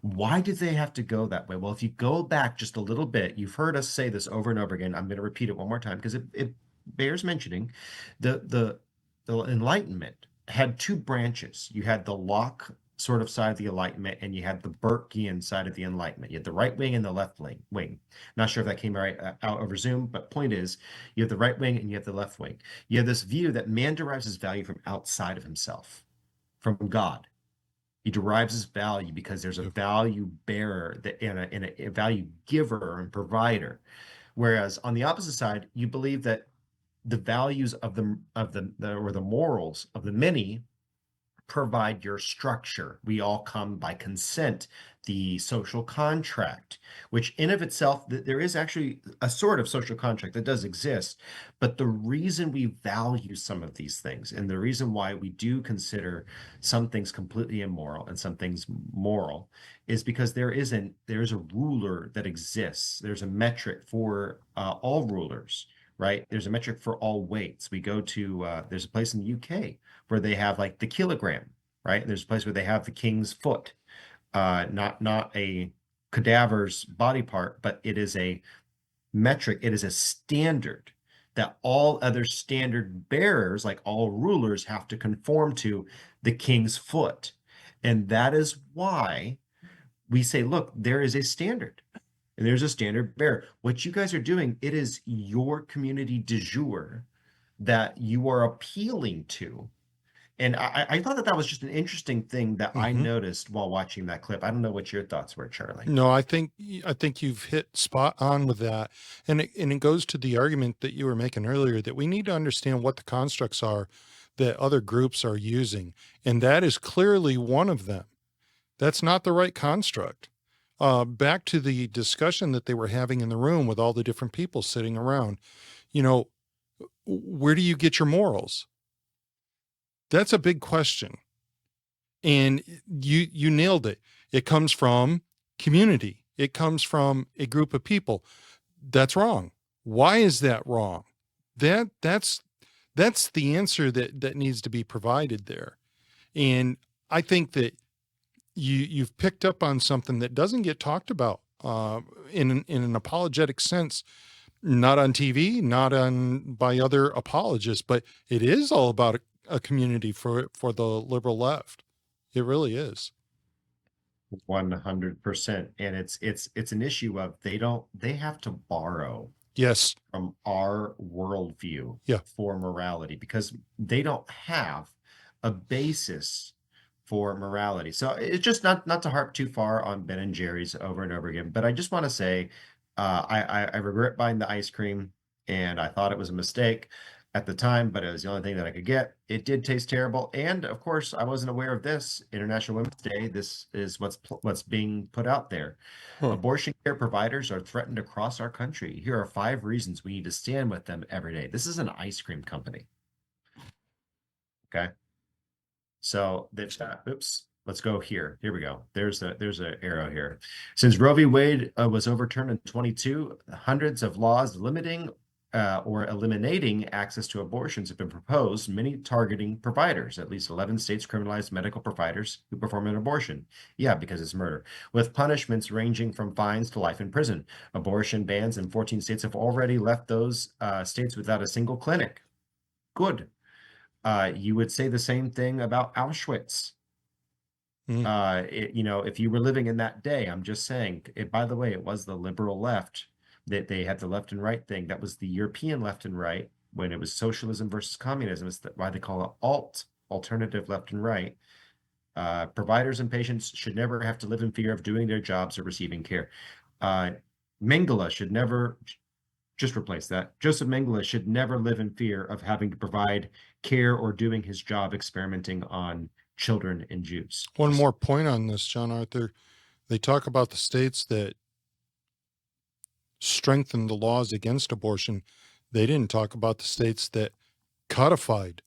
Why do they have to go that way? Well, if you go back just a little bit, you've heard us say this over and over again. I'm going to repeat it one more time because it bears mentioning. The Enlightenment had 2 branches. You had the Locke sort of side of the Enlightenment, and you had the Burkean side of the Enlightenment. You had the right wing and the left wing. Not sure if that came right out over Zoom, but point is, you have the right wing and you have the left wing. You have this view that man derives his value from outside of himself, from God. He derives his value because there's a value bearer and a value giver and provider. Whereas on the opposite side, you believe that the values of the morals of the many provide your structure. We all come by consent, the social contract, which in of itself, there is actually a sort of social contract that does exist. But the reason we value some of these things, and the reason why we do consider some things completely immoral and some things moral, is because there is a ruler that exists. There's a metric for all rulers, right? There's a metric for all weights. We go to there's a place in the UK where they have like the kilogram, right? There's a place where they have the king's foot, not a cadaver's body part, but it is a metric. It is a standard that all other standard bearers, like all rulers, have to conform to the king's foot. And that is why we say, look, there is a standard. And there's a standard bearer. What you guys are doing, it is your community du jour that you are appealing to. And I thought that was just an interesting thing that I noticed while watching that clip. I don't know what your thoughts were, Charlie. No, I think you've hit spot on with that. And it goes to the argument that you were making earlier, that we need to understand what the constructs are that other groups are using. And that is clearly one of them. That's not the right construct. Back to the discussion that they were having in the room with all the different people sitting around, where do you get your morals? That's a big question. And you nailed it. It comes from community. It comes from a group of people. That's wrong. Why is that wrong? That's the answer that needs to be provided there. And I think that you've picked up on something that doesn't get talked about in an apologetic sense, not on TV, not by other apologists, but it is all about a community for the liberal left. It really is. 100%. And it's an issue of they have to borrow yes from our worldview for morality, because they don't have a basis for morality. So it's just not to harp too far on Ben and Jerry's over and over again, but I just want to say I regret buying the ice cream, and I thought it was a mistake at the time, but it was the only thing that I could get. It did taste terrible, and of course I wasn't aware of this International Women's Day. This is what's being put out there. Abortion care providers are threatened across our country. Here are 5 reasons we need to stand with them every day. This is an ice cream company. Okay. So oops, let's go here. Here we go. There's an arrow here. Since Roe v. Wade was overturned in 2022, hundreds of laws limiting or eliminating access to abortions have been proposed, many targeting providers. At least 11 states criminalize medical providers who perform an abortion. Yeah, because it's murder. With punishments ranging from fines to life in prison. Abortion bans in 14 states have already left those states without a single clinic. Good. You would say the same thing about Auschwitz. If you were living in that day, I'm just saying, by the way, it was the liberal left that they had the left and right thing. That was the European left and right when it was socialism versus communism. It's why they call it alternative left and right. Providers and patients should never have to live in fear of doing their jobs or receiving care. Mengele should never, just replace that. Joseph Mengele should never live in fear of having to provide care or doing his job experimenting on children and Jews. One more point on this, John Arthur. They talk about the states that strengthened the laws against abortion. They didn't talk about the states that codified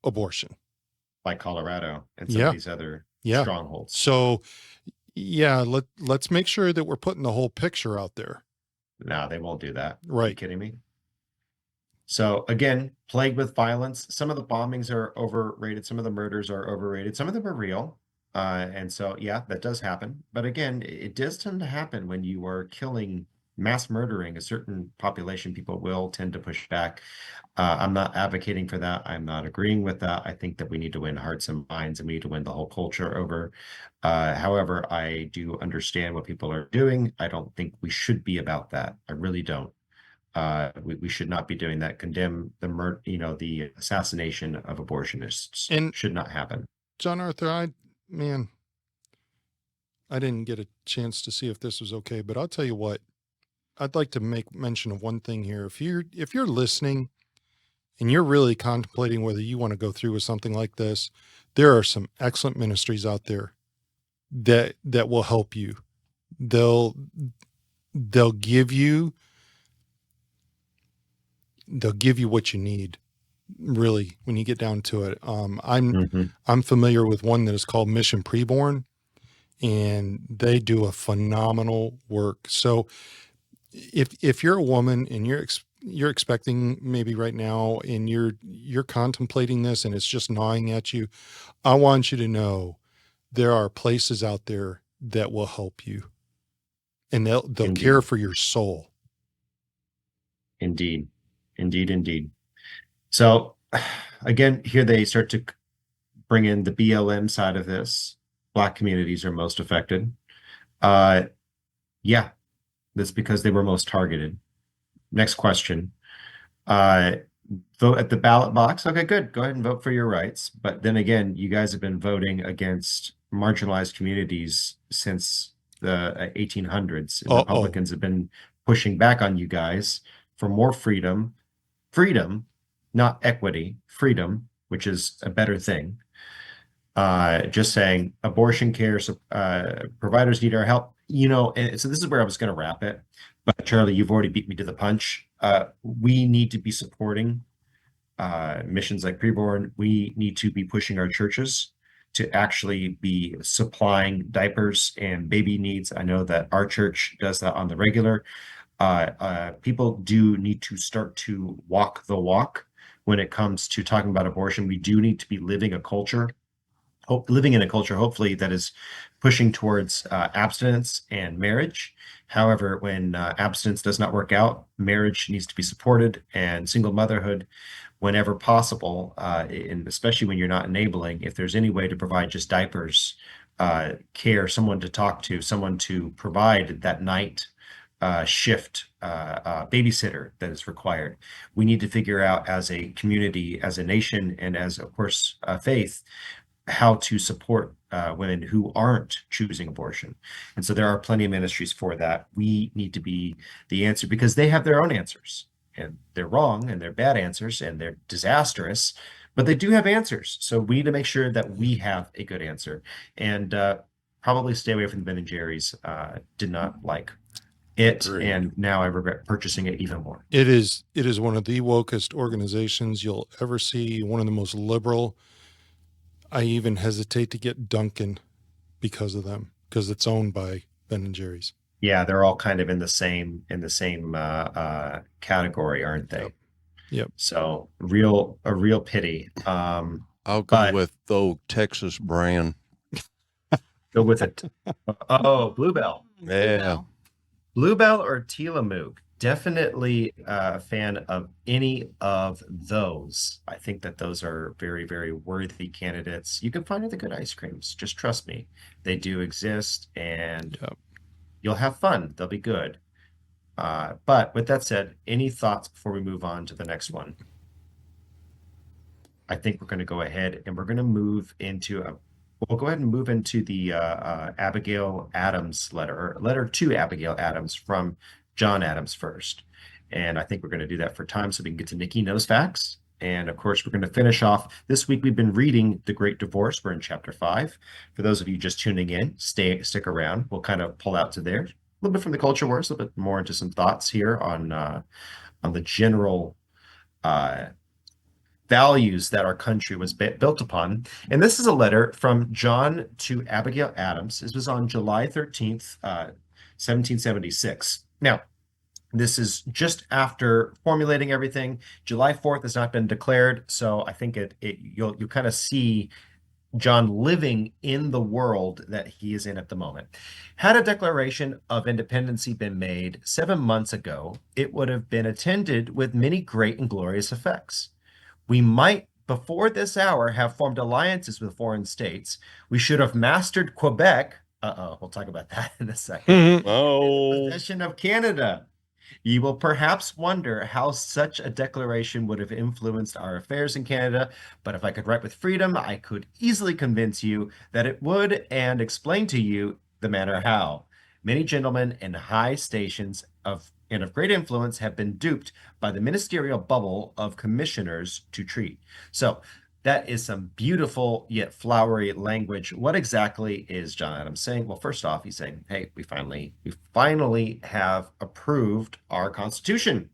abortion. Like Colorado and some of these other strongholds. So, let's make sure that we're putting the whole picture out there. No, they won't do that. Right. Are you kidding me? So again, plagued with violence. Some of the bombings are overrated. Some of the murders are overrated. Some of them are real. And so, that does happen. But again, it does tend to happen when you are killing, mass murdering a certain population. People will tend to push back. I'm not advocating for that. I'm not agreeing with that. I think that we need to win hearts and minds, and we need to win the whole culture over. However, I do understand what people are doing. I don't think we should be about that. I really don't. We should not be doing that. Condemn the assassination of abortionists. And should not happen. John Arthur, I didn't get a chance to see if this was okay, but I'll tell you what, I'd like to make mention of one thing here. If you're listening and you're really contemplating whether you want to go through with something like this, there are some excellent ministries out there that will help you. They'll give you what you need, really, when you get down to it. I'm familiar with one that is called Mission Preborn, and they do a phenomenal work. So if you're a woman and you're expecting maybe right now, and you're contemplating this and it's just gnawing at you, I want you to know there are places out there that will help you, and they'll care for your soul. Indeed. So again, here they start to bring in the BLM side of this. Black communities are most affected. Yeah, that's because they were most targeted. Next question. Vote at the ballot box. Okay, good. Go ahead and vote for your rights. But then again, you guys have been voting against marginalized communities since the 1800s. And Republicans have been pushing back on you guys for more freedom, not equity, freedom, which is a better thing. Just saying abortion care, providers need our help, and so this is where I was going to wrap it. But Charlie, you've already beat me to the punch. We need to be supporting missions like Preborn. We need to be pushing our churches to actually be supplying diapers and baby needs. I know that our church does that on the regular. People do need to start to walk the walk when it comes to talking about abortion. We do need to be living in a culture, hopefully, that is pushing towards abstinence and marriage. However, when abstinence does not work out, marriage needs to be supported, and single motherhood whenever possible, and especially when you're not enabling. If there's any way to provide just diapers, care, someone to talk to, someone to provide that night shift babysitter that is required. We need to figure out as a community, as a nation, and as, of course, faith, how to support women who aren't choosing abortion. And so there are plenty of ministries for that. We need to be the answer, because they have their own answers, and they're wrong, and they're bad answers, and they're disastrous, but they do have answers. So we need to make sure that we have a good answer, and probably stay away from the Ben and Jerry's. Did not like it, and now I regret purchasing it even more. It is one of the wokest organizations you'll ever see, one of the most liberal. I even hesitate to get Dunkin' because of them, because it's owned by Ben and Jerry's. Yeah, they're all kind of in the same category, aren't they? Yep. So a real pity. I'll go with the Texas brand. Go with it. Oh, Bluebell. Yeah. Bluebell or Tillamook. Definitely a fan of any of those. I think that those are very, very worthy candidates. You can find the good ice creams. Just trust me. They do exist, and you'll have fun. They'll be good. But with that said, any thoughts before we move on to the next one? I think we're going to go ahead and we're going to move into we'll go ahead and move into the Abigail Adams letter to Abigail Adams from John Adams first. And I think we're going to do that for time so we can get to Nicki Knows Facts. And of course, we're going to finish off. This week, we've been reading The Great Divorce. We're in chapter 5. For those of you just tuning in, stick around. We'll kind of pull out to there. A little bit from the culture wars, a little bit more into some thoughts here on the general values that our country was built upon. And this is a letter from John to Abigail Adams. This was on July 13th, 1776. Now, this is just after formulating everything. July 4th has not been declared, so I think you'll kind of see John living in the world that he is in at the moment. Had a declaration of independence been made 7 months ago, it would have been attended with many great and glorious effects. We might, before this hour, have formed alliances with foreign states. We should have mastered Quebec. We'll talk about that in a second. Possession of Canada. You will perhaps wonder how such a declaration would have influenced our affairs in Canada, but if I could write with freedom, I could easily convince you that it would, and explain to you the manner how. Many gentlemen in high stations of great influence have been duped by the ministerial bubble of commissioners to treat. So That is some beautiful yet flowery language. What exactly is John Adams saying? Well, first off, he's saying, hey, we finally have approved our Constitution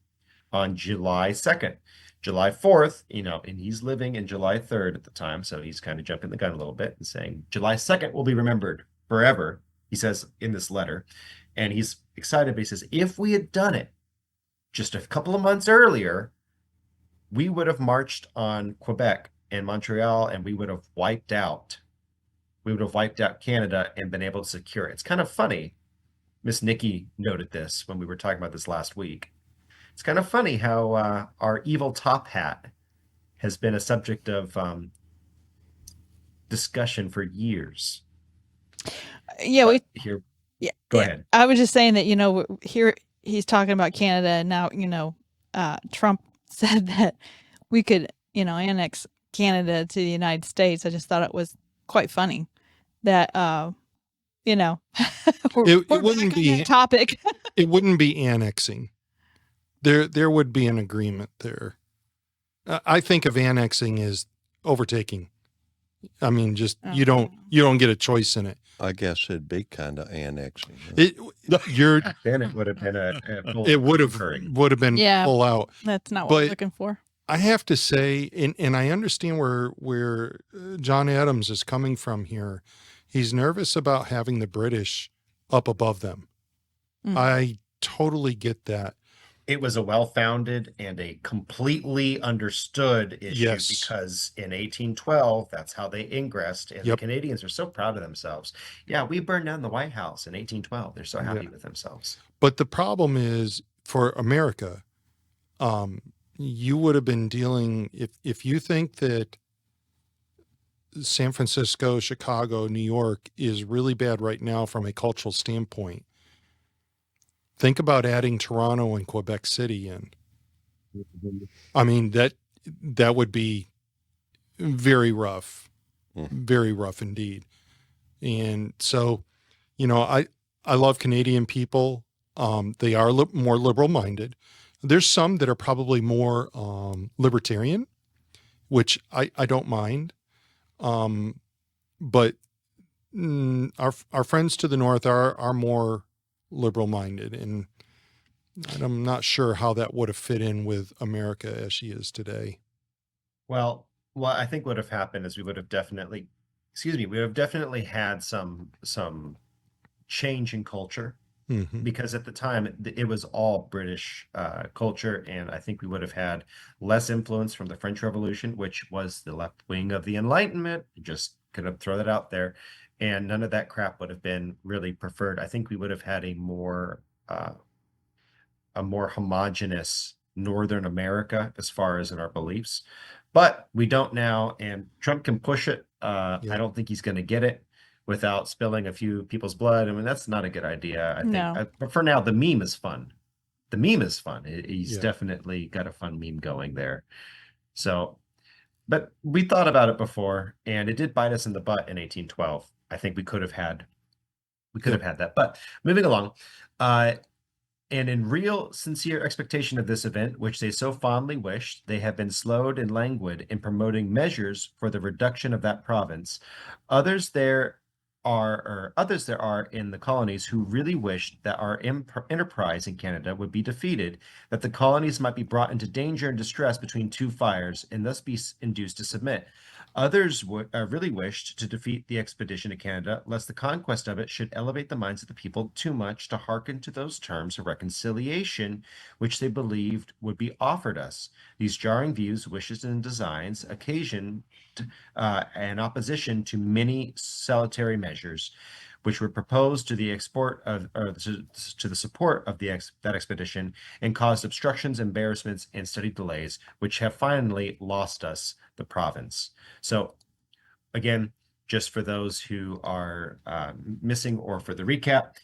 on July 2nd. July 4th, and he's living in July 3rd at the time, so he's kind of jumping the gun a little bit and saying July 2nd will be remembered forever, he says in this letter. And he's excited, but he says, if we had done it just a couple of months earlier, we would have marched on Quebec and Montreal, and we would have wiped out Canada and been able to secure it. It's kind of funny. Miss Nicki noted this when we were talking about this last week. It's kind of funny how our evil top hat has been a subject of discussion for years. Yeah, Go ahead. I was just saying that, here he's talking about Canada, and now, Trump said that we could, annex Canada to the United States. I just thought it was quite funny that, it wouldn't be topic. It wouldn't be annexing. There would be an agreement there. I think of annexing as overtaking. I mean, just you don't get a choice in it. I guess it'd be kind of annexing. Then it would have been a full it would have been full out. That's not what we're looking for. I have to say, and I understand where John Adams is coming from here. He's nervous about having the British up above them. I totally get that. It was a well-founded and a completely understood issue, Yes. because in 1812, that's how they ingressed, and the Canadians are so proud of themselves. Yeah, we burned down the White House in 1812. They're so happy with themselves. But the problem is, for America, you would have been dealing, if you think that San Francisco, Chicago, New York is really bad right now from a cultural standpoint, think about adding Toronto and Quebec City in. I mean, that would be very rough indeed. And so, I love Canadian people. They are more liberal minded. There's some that are probably more libertarian, which I don't mind. But our friends to the north are more liberal minded, and I'm not sure how that would have fit in with America as she is today. Well, I think what would have happened is we would have definitely had some change in culture, because at the time it was all British culture, and I think we would have had less influence from the French Revolution, which was the left wing of the Enlightenment. Just gonna throw that out there. And none of that crap would have been really preferred. I think we would have had a more homogenous Northern America as far as in our beliefs. But we don't now, and Trump can push it. I don't think he's going to get it without spilling a few people's blood. I mean, that's not a good idea. I think. But for now, the meme is fun. He's definitely got a fun meme going there. So, but we thought about it before, and it did bite us in the butt in 1812. I think we could have had that. But moving along, and in real sincere expectation of this event, which they so fondly wished, they have been slowed and languid in promoting measures for the reduction of that province. Others there are in the colonies who really wished that our enterprise in Canada would be defeated, that the colonies might be brought into danger and distress between two fires, and thus be induced to submit. Others really wished to defeat the expedition to Canada, lest the conquest of it should elevate the minds of the people too much to hearken to those terms of reconciliation which they believed would be offered us. These jarring views, wishes, and designs occasioned an opposition to many salutary measures which were proposed to the support of that expedition, and caused obstructions, embarrassments, and study delays, which have finally lost us the province. So, again, just for those who are missing, or for the recap,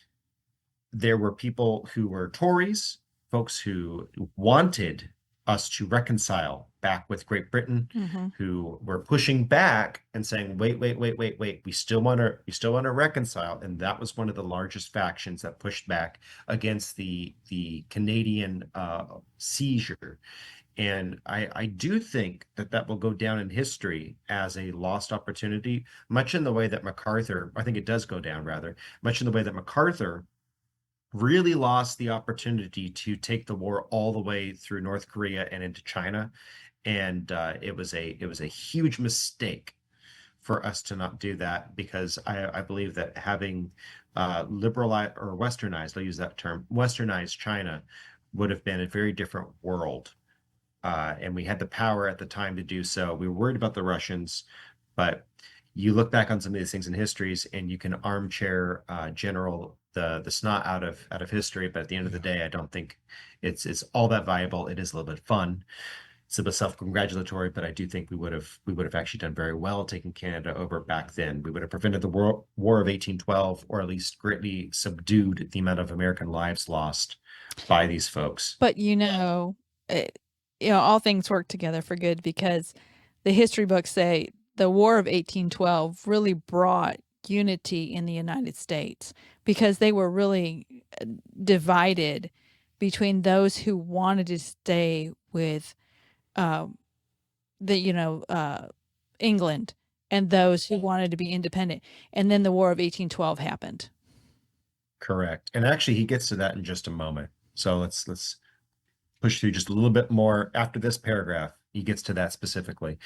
there were people who were Tories, folks who wanted us to reconcile back with Great Britain, who were pushing back and saying, wait, we still want to reconcile. And that was one of the largest factions that pushed back against the Canadian seizure. And I do think that that will go down in history as a lost opportunity, much in the way that MacArthur, I think it does go down rather, much in the way that MacArthur really lost the opportunity to take the war all the way through North Korea and into China. And it was a huge mistake for us to not do that, because I believe that having liberalized or westernized, I'll use that term, westernized China would have been a very different world. And we had the power at the time to do so. We were worried about the Russians, but you look back on some of these things in histories and you can armchair general the snot out of history. But at the end of the day, I don't think it's all that viable. It is a little bit fun. It's a bit self-congratulatory, but I do think we would have actually done very well taking Canada over back then. We would have prevented the War of 1812, or at least greatly subdued the amount of American lives lost by these folks. But all things work together for good, because the history books say the War of 1812 really brought unity in the United States, because they were really divided between those who wanted to stay with England and those who wanted to be independent. And then the War of 1812 happened. Correct. And actually he gets to that in just a moment. So let's push through just a little bit more after this paragraph. He gets to that specifically.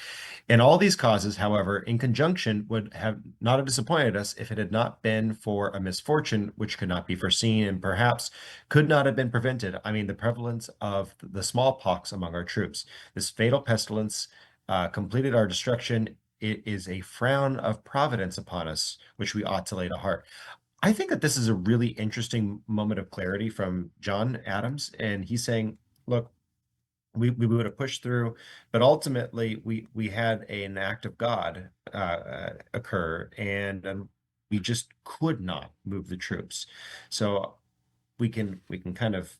And all these causes, however, in conjunction, would have not have disappointed us if it had not been for a misfortune which could not be foreseen and perhaps could not have been prevented. I mean, the prevalence of the smallpox among our troops. This fatal pestilence completed our destruction. It is a frown of providence upon us, which we ought to lay to heart. I think that this is a really interesting moment of clarity from John Adams. And he's saying, look, we would have pushed through, but ultimately we had an act of God occur, and we just could not move the troops. So we can kind of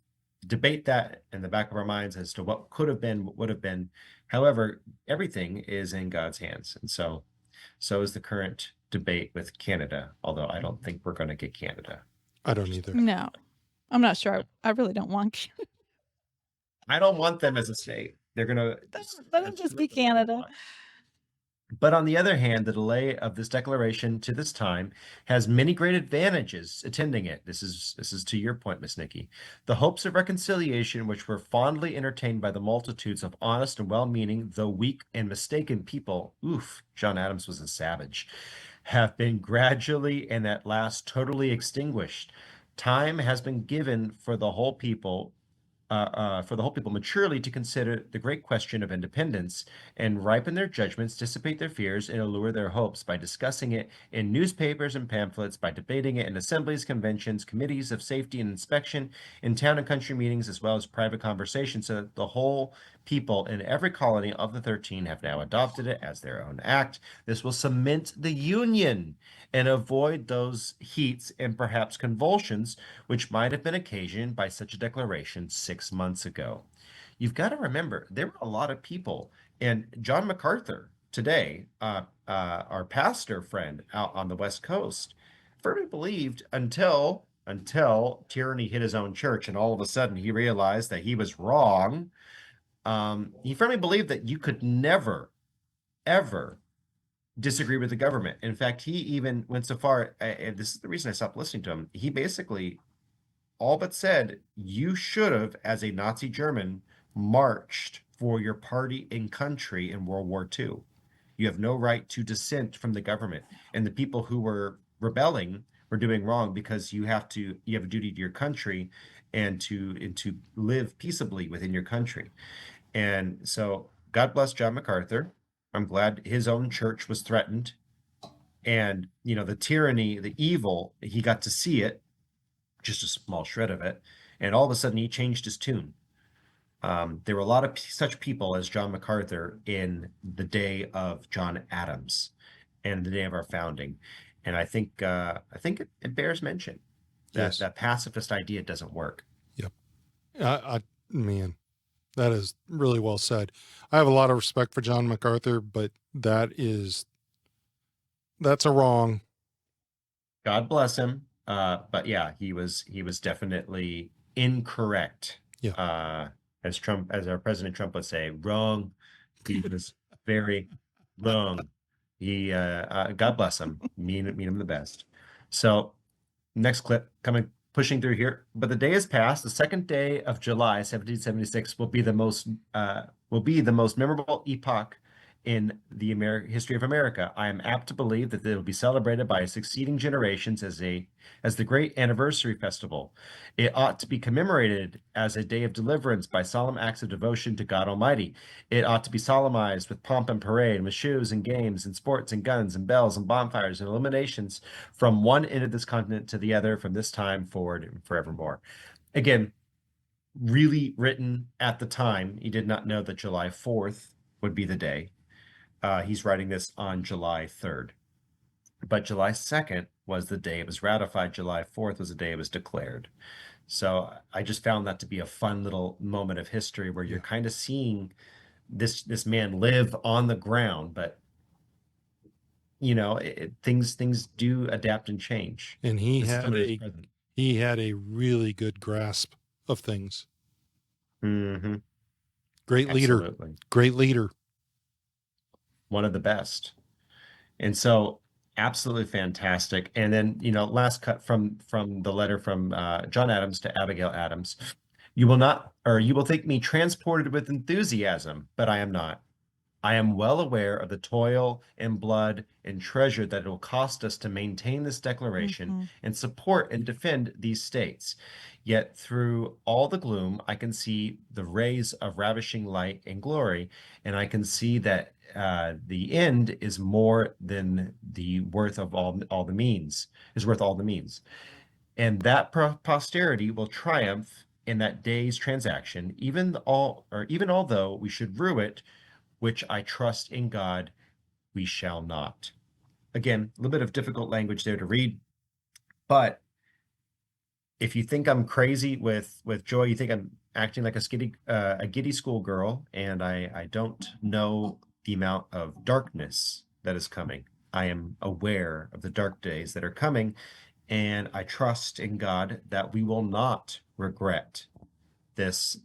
debate that in the back of our minds as to what could have been, what would have been. However, everything is in God's hands, and so is the current debate with Canada. Although I don't think we're going to get Canada. I don't either. No, I'm not sure. I really don't want. I don't want them as a state. They're going to let them just be Canada. But on the other hand, the delay of this declaration to this time has many great advantages attending it. This is to your point, Miss Nicki. The hopes of reconciliation, which were fondly entertained by the multitudes of honest and well-meaning, though weak and mistaken people, John Adams was a savage, have been gradually and at last totally extinguished. Time has been given for the whole people maturely to consider the great question of independence and ripen their judgments, dissipate their fears, and allure their hopes by discussing it in newspapers and pamphlets, by debating it in assemblies, conventions, committees of safety and inspection, in town and country meetings, as well as private conversations, so that the whole people in every colony of the 13 have now adopted it as their own act. This will cement the Union and avoid those heats and perhaps convulsions which might have been occasioned by such a declaration 6 months ago. You've got to remember, there were a lot of people, and John MacArthur today, our pastor friend out on the West Coast, firmly believed until tyranny hit his own church, and all of a sudden he realized that he was wrong. He firmly believed that you could never, ever disagree with the government. In fact, he even went so far, and this is the reason I stopped listening to him, he basically all but said, you should have, as a Nazi German, marched for your party and country in World War II. You have no right to dissent from the government. And the people who were rebelling were doing wrong, because you have a duty to your country and to live peaceably within your country. And so God bless John MacArthur. I'm glad his own church was threatened. And, the tyranny, the evil, he got to see it, just a small shred of it. And all of a sudden he changed his tune. There were a lot of such people as John MacArthur in the day of John Adams and the day of our founding. And I think it bears mention that that pacifist idea doesn't work. Yep. Man, that is really well said. I have a lot of respect for John MacArthur, but that's a wrong. God bless him. But yeah, he was definitely incorrect. Yeah. as our President Trump would say, wrong. He was very wrong. He, God bless him. Mean him the best. So, next clip pushing through here. But the day has passed. The second day of July, 1776, will be the most memorable epoch in the history of America. I am apt to believe that it will be celebrated by succeeding generations as the great anniversary festival. It ought to be commemorated as a day of deliverance by solemn acts of devotion to God Almighty. It ought to be solemnized with pomp and parade, with shows and games and sports and guns and bells and bonfires and illuminations from one end of this continent to the other, from this time forward and forevermore. Again, really written at the time. He did not know that July 4th would be the day. He's writing this on July 3rd. But July 2nd was the day it was ratified. July 4th was the day it was declared. So I just found that to be a fun little moment of history where you're kind of seeing this man live on the ground, but things do adapt and change. And he had a really good grasp of things. Mm-hmm. Great leader. Absolutely. Great leader. One of the best. And so absolutely fantastic. And then, last cut from the letter from John Adams to Abigail Adams. You will think me transported with enthusiasm, but I am not. I am well aware of the toil and blood and treasure that it will cost us to maintain this declaration and support and defend these states. Yet through all the gloom, I can see the rays of ravishing light and glory, and I can see that the end is more than the worth of all the means, is worth all the means. And that posterity will triumph in that day's transaction, even although we should rue it, which I trust in God we shall not. Again, a little bit of difficult language there to read, but if you think I'm crazy with joy, you think I'm acting like a giddy schoolgirl, and I don't know the amount of darkness that is coming. I am aware of the dark days that are coming, and I trust in God that we will not regret this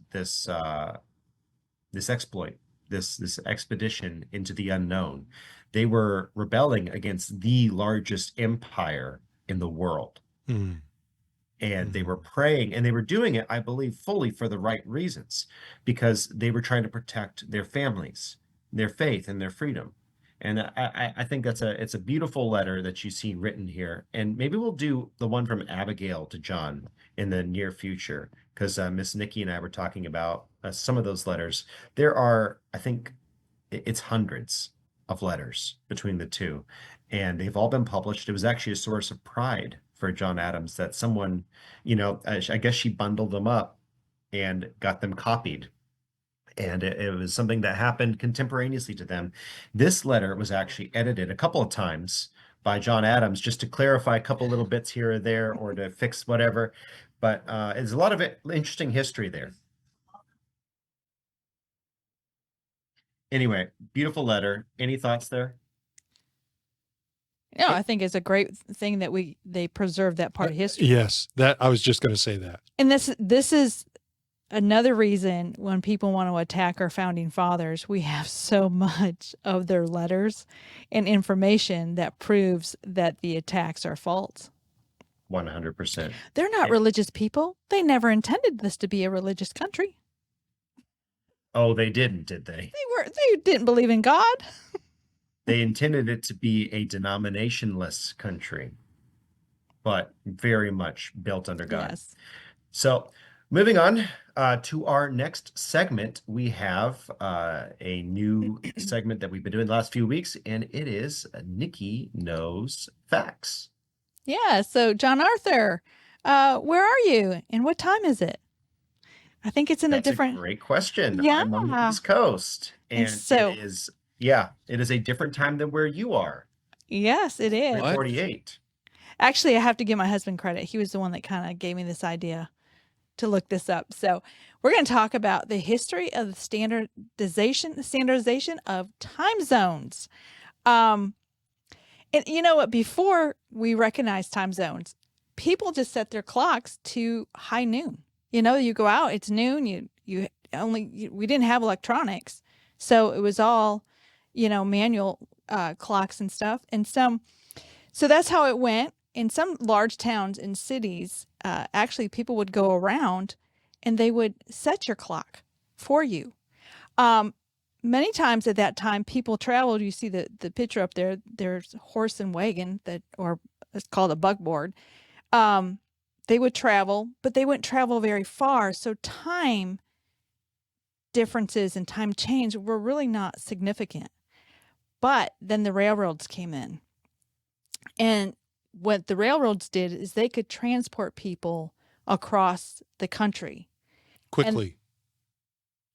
exploit. This expedition into the unknown. They were rebelling against the largest empire in the world. And they were praying, and they were doing it, I believe, fully for the right reasons, because they were trying to protect their families, their faith, and their freedom. And I think it's a beautiful letter that you see written here. And maybe we'll do the one from Abigail to John in the near future, because Miss Nicki and I were talking about some of those letters. There are, I think, it's hundreds of letters between the two, and they've all been published. It was actually a source of pride for John Adams that someone, I guess she bundled them up and got them copied. And it was something that happened contemporaneously to them. This letter was actually edited a couple of times by John Adams just to clarify a couple little bits here or there, or to fix whatever. But there's a lot of interesting history there. Anyway, beautiful letter. Any thoughts there? No, I think it's a great thing that they preserve that part of history. Yes, that I was just going to say that. And this is another reason when people want to attack our founding fathers, we have so much of their letters and information that proves that the attacks are false. 100%. They're not religious people. They never intended this to be a religious country. Oh, they didn't, did they? They didn't believe in God. They intended it to be a denominationless country, but very much built under God. Yes. So moving on to our next segment, we have a new segment that we've been doing the last few weeks, and it is Nicki Knows Facts. Yeah. So John Arthur, where are you and what time is it? I think it's in a different. Great question. Yeah. I'm on the East Coast, and so it is a different time than where you are. Yes, it is. 48. Actually, I have to give my husband credit. He was the one that kind of gave me this idea to look this up. So we're going to talk about the history of the standardization of time zones. And you know what? Before we recognize time zones, people just set their clocks to high noon. You go out, it's noon, you we didn't have electronics. So it was all, manual clocks and stuff. And so that's how it went. In some large towns and cities, actually people would go around and they would set your clock for you. Many times at that time, people traveled. You see the picture up there. There's horse and wagon or it's called a buckboard. They would travel, but they wouldn't travel very far. So time differences and time change were really not significant. But then the railroads came in. And what the railroads did is they could transport people across the country. Quickly. And,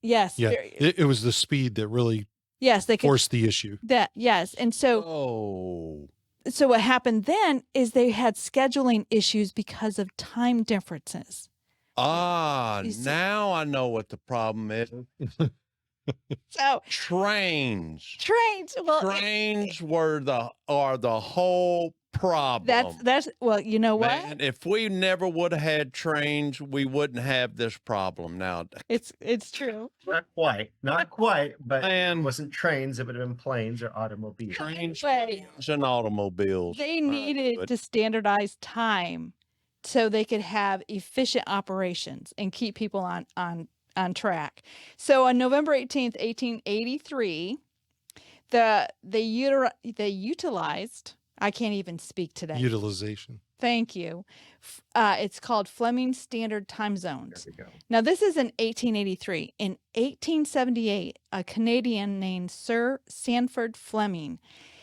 yes. Yeah. It was the speed that really they forced the issue. Yes. And so, so what happened then is they had scheduling issues because of time differences. Now I know what the problem is. So trains. Well, trains are the whole problem. That's well, you know what? Man, if we never would have had trains, we wouldn't have this problem now. It's true. Not quite, but it wasn't trains. It would have been planes or automobiles. Trains and automobiles. They needed to standardize time so they could have efficient operations and keep people on track. So on November 18th, 1883, they utilized, I can't even speak today. Utilization. Thank you. It's called Fleming Standard Time Zones. There we go. Now, this is in 1883. In 1878, a Canadian named Sir Sanford Fleming,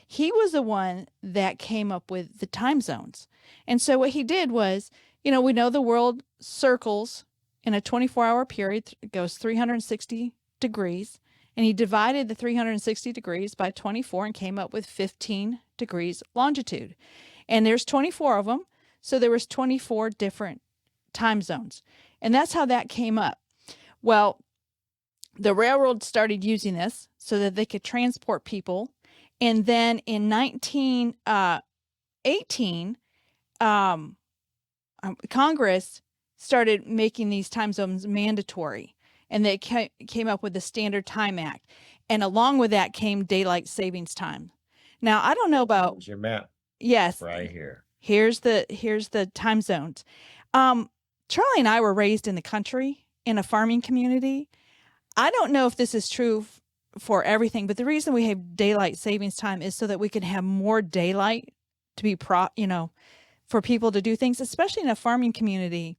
he was the one that came up with the time zones. And so what he did was, we know the world circles in a 24-hour period. It goes 360 degrees. And he divided the 360 degrees by 24 and came up with 15 degrees longitude. And there's 24 of them. So there was 24 different time zones. And that's how that came up. Well, the railroad started using this so that they could transport people. And then in 1918, Congress started making these time zones mandatory. And they came up with the Standard Time Act. And along with that came daylight savings time. Now, I don't know about... Here's your map. Yes. Right here. Here's the time zones. Charlie and I were raised in the country, in a farming community. I don't know if this is true for everything, but the reason we have daylight savings time is so that we can have more daylight to be, for people to do things, especially in a farming community.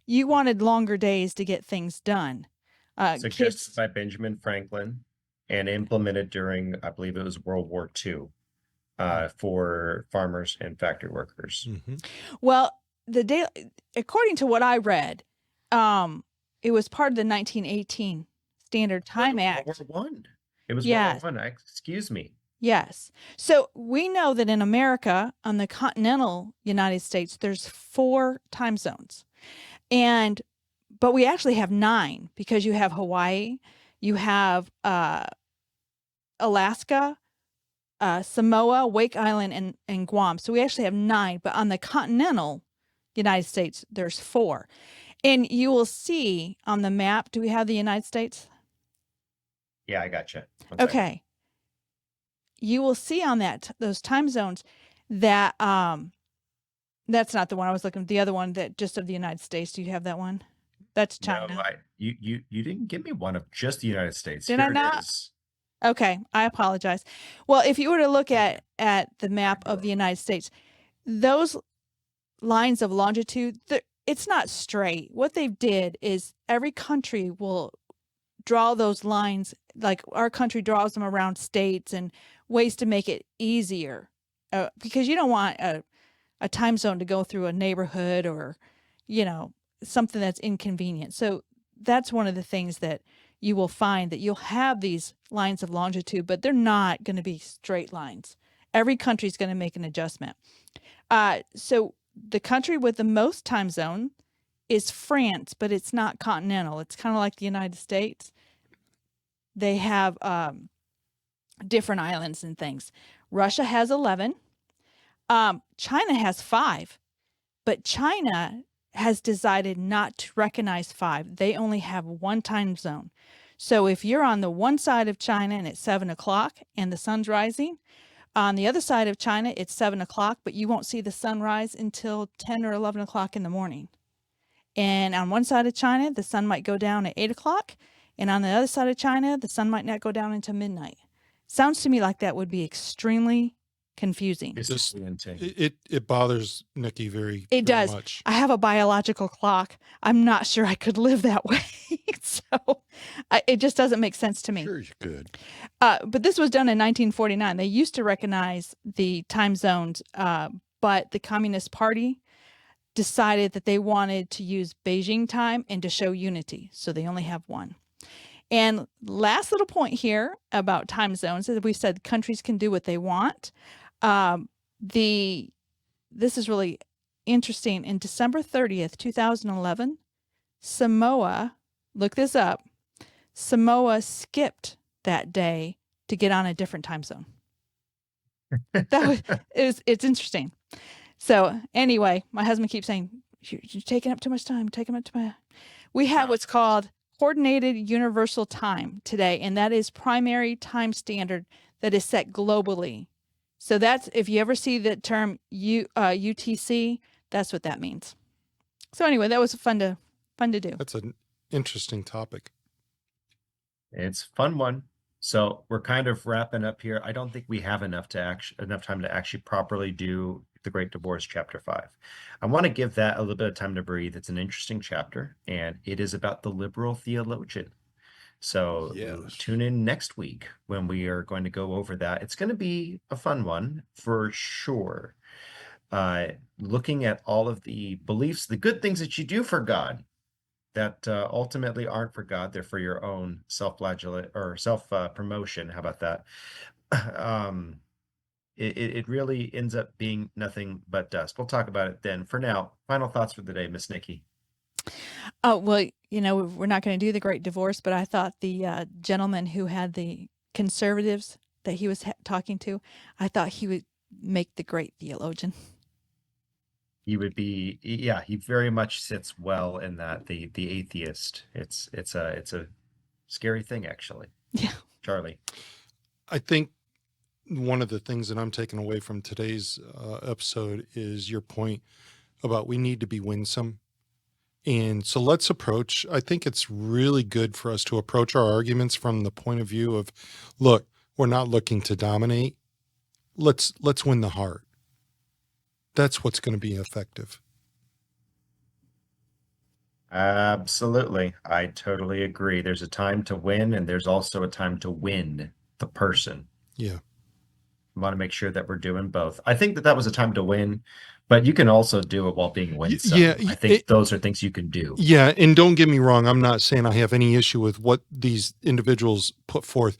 You wanted longer days to get things done. Suggested by Benjamin Franklin and implemented during, I believe it was World War II, for farmers and factory workers. Mm-hmm. Well, according to what I read, it was part of the 1918 Standard Time Act. World War I. It was Yes. World War I. Excuse me. Yes. So we know that in America, on the continental United States, there's 4 time zones. But we actually have 9 because you have Hawaii, you have Alaska, Samoa, Wake Island, and Guam. So we actually have 9. But on the continental United States, there's 4. And you will see on the map, do we have the United States? Yeah, I gotcha. Okay. You will see on those time zones that that's not the one I was looking at. The other one that just of the United States. Do you have that one? That's China. No, you didn't give me one of just the United States. Did Here I it not? is. Okay, I apologize. Well, if you were to look at the map of the United States, those lines of longitude, it's not straight. What they did is every country will draw those lines, like our country draws them around states and ways to make it easier, because you don't want a time zone to go through a neighborhood or, something that's inconvenient. So that's one of the things that you will find, that you'll have these lines of longitude, but they're not going to be straight lines. Every country is going to make an adjustment. So the country with the most time zone is France, but it's not continental. It's kind of like the United States. They have different islands and things. Russia has 11. China has 5, but China has decided not to recognize 5. They only have one time zone. So if you're on the one side of China and it's 7 o'clock and the sun's rising, on the other side of China, it's 7 o'clock, but you won't see the sun rise until 10 or 11 o'clock in the morning. And on one side of China, the sun might go down at 8 o'clock. And on the other side of China, the sun might not go down until midnight. Sounds to me like that would be extremely confusing. It bothers Nicki very does. much. I have a biological clock. I'm not sure I could live that way. So it just doesn't make sense to me. Sure you could. But this was done in 1949. They used to recognize the time zones, but the Communist Party decided that they wanted to use Beijing time and to show unity. So they only have one. And last little point here about time zones is we said countries can do what they want. This is really interesting. In December 30th, 2011, Samoa, look this up, Samoa skipped that day to get on a different time zone. It's interesting. So anyway, my husband keeps saying, you're taking up too much time, we have what's called Coordinated Universal Time today, and that is primary time standard that is set globally. So that's, if you ever see the term UTC, that's what that means. So anyway, that was fun to do. That's an interesting topic. It's a fun one. So we're kind of wrapping up here. I don't think we have enough time to actually properly do The Great Divorce, Chapter 5. I want to give that a little bit of time to breathe. It's an interesting chapter, and it is about the liberal theologian. So tune in next week when we are going to go over that. It's going to be a fun one for sure. Looking at all of the beliefs, the good things that you do for God that ultimately aren't for God. They're for your own self-flagellate or self-promotion. How about that? It really ends up being nothing but dust. We'll talk about it then. For now, final thoughts for the day, Miss Nicki. Oh, well, we're not going to do The Great Divorce, but I thought the gentleman who had the conservatives that he was talking to, I thought he would make the great theologian. He would be, he very much sits well in that, the atheist. It's a scary thing, actually. Yeah. Charlie. I think one of the things that I'm taking away from today's episode is your point about we need to be winsome. And so I think it's really good for us to approach our arguments from the point of view of, look, we're not looking to dominate. Let's win the heart. That's what's going to be effective. Absolutely. I totally agree. There's a time to win, and there's also a time to win the person. Yeah. We want to make sure that we're doing both. I think that was a time to win, but you can also do it while being winsome. Yeah, I think those are things you can do. Yeah, and don't get me wrong. I'm not saying I have any issue with what these individuals put forth,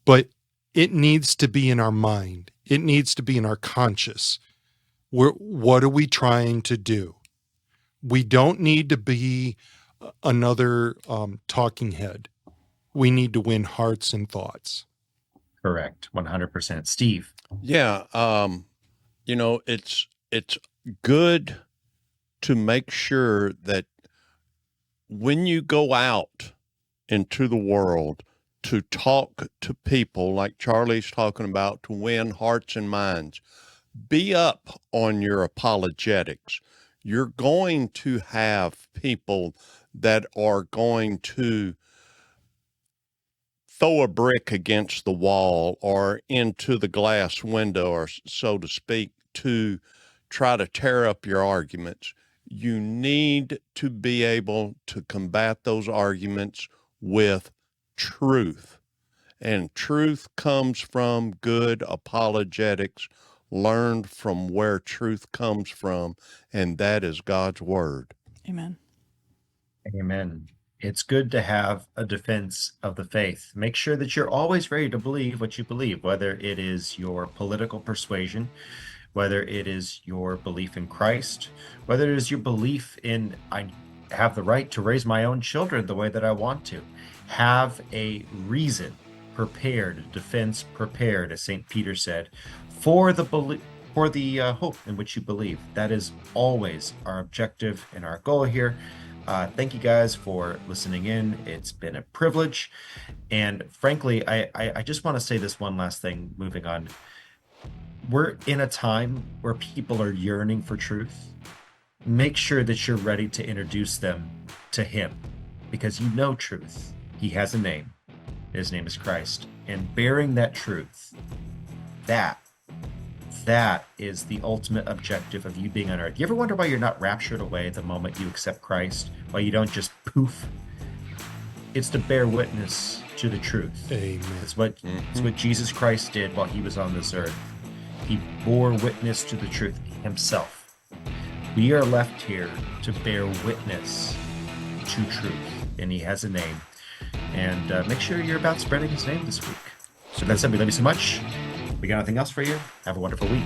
but it needs to be in our mind. It needs to be in our conscious. What are we trying to do? We don't need to be another talking head. We need to win hearts and thoughts. Correct. 100%. Steve. Yeah. It's good to make sure that when you go out into the world to talk to people like Charlie's talking about, to win hearts and minds, be up on your apologetics. You're going to have people that are going to throw a brick against the wall or into the glass window, or so to speak, to try to tear up your arguments. You need to be able to combat those arguments with truth. And truth comes from good apologetics, learned from where truth comes from, and that is God's word. Amen. Amen. It's good to have a defense of the faith. Make sure that you're always ready to believe what you believe, whether it is your political persuasion, whether it is your belief in Christ, whether it is your belief in I have the right to raise my own children the way that I want to. Have a reason prepared, a defense prepared, as St. Peter said, for for the hope in which you believe. That is always our objective and our goal here. Thank you guys for listening in. It's been a privilege. And frankly, I just want to say this one last thing, moving on. We're in a time where people are yearning for truth. Make sure that you're ready to introduce them to him, because you know truth. He has a name. His name is Christ. And bearing that truth, that is the ultimate objective of you being on earth. You ever wonder why you're not raptured away the moment you accept Christ? Why you don't just poof? It's to bear witness to the truth. Amen. It's what Jesus Christ did while he was on this earth. He bore witness to the truth himself. We are left here to bear witness to truth, and he has a name. And make sure you're about spreading his name this week. So that's it. We love you so much. We got anything else for you? Have a wonderful week.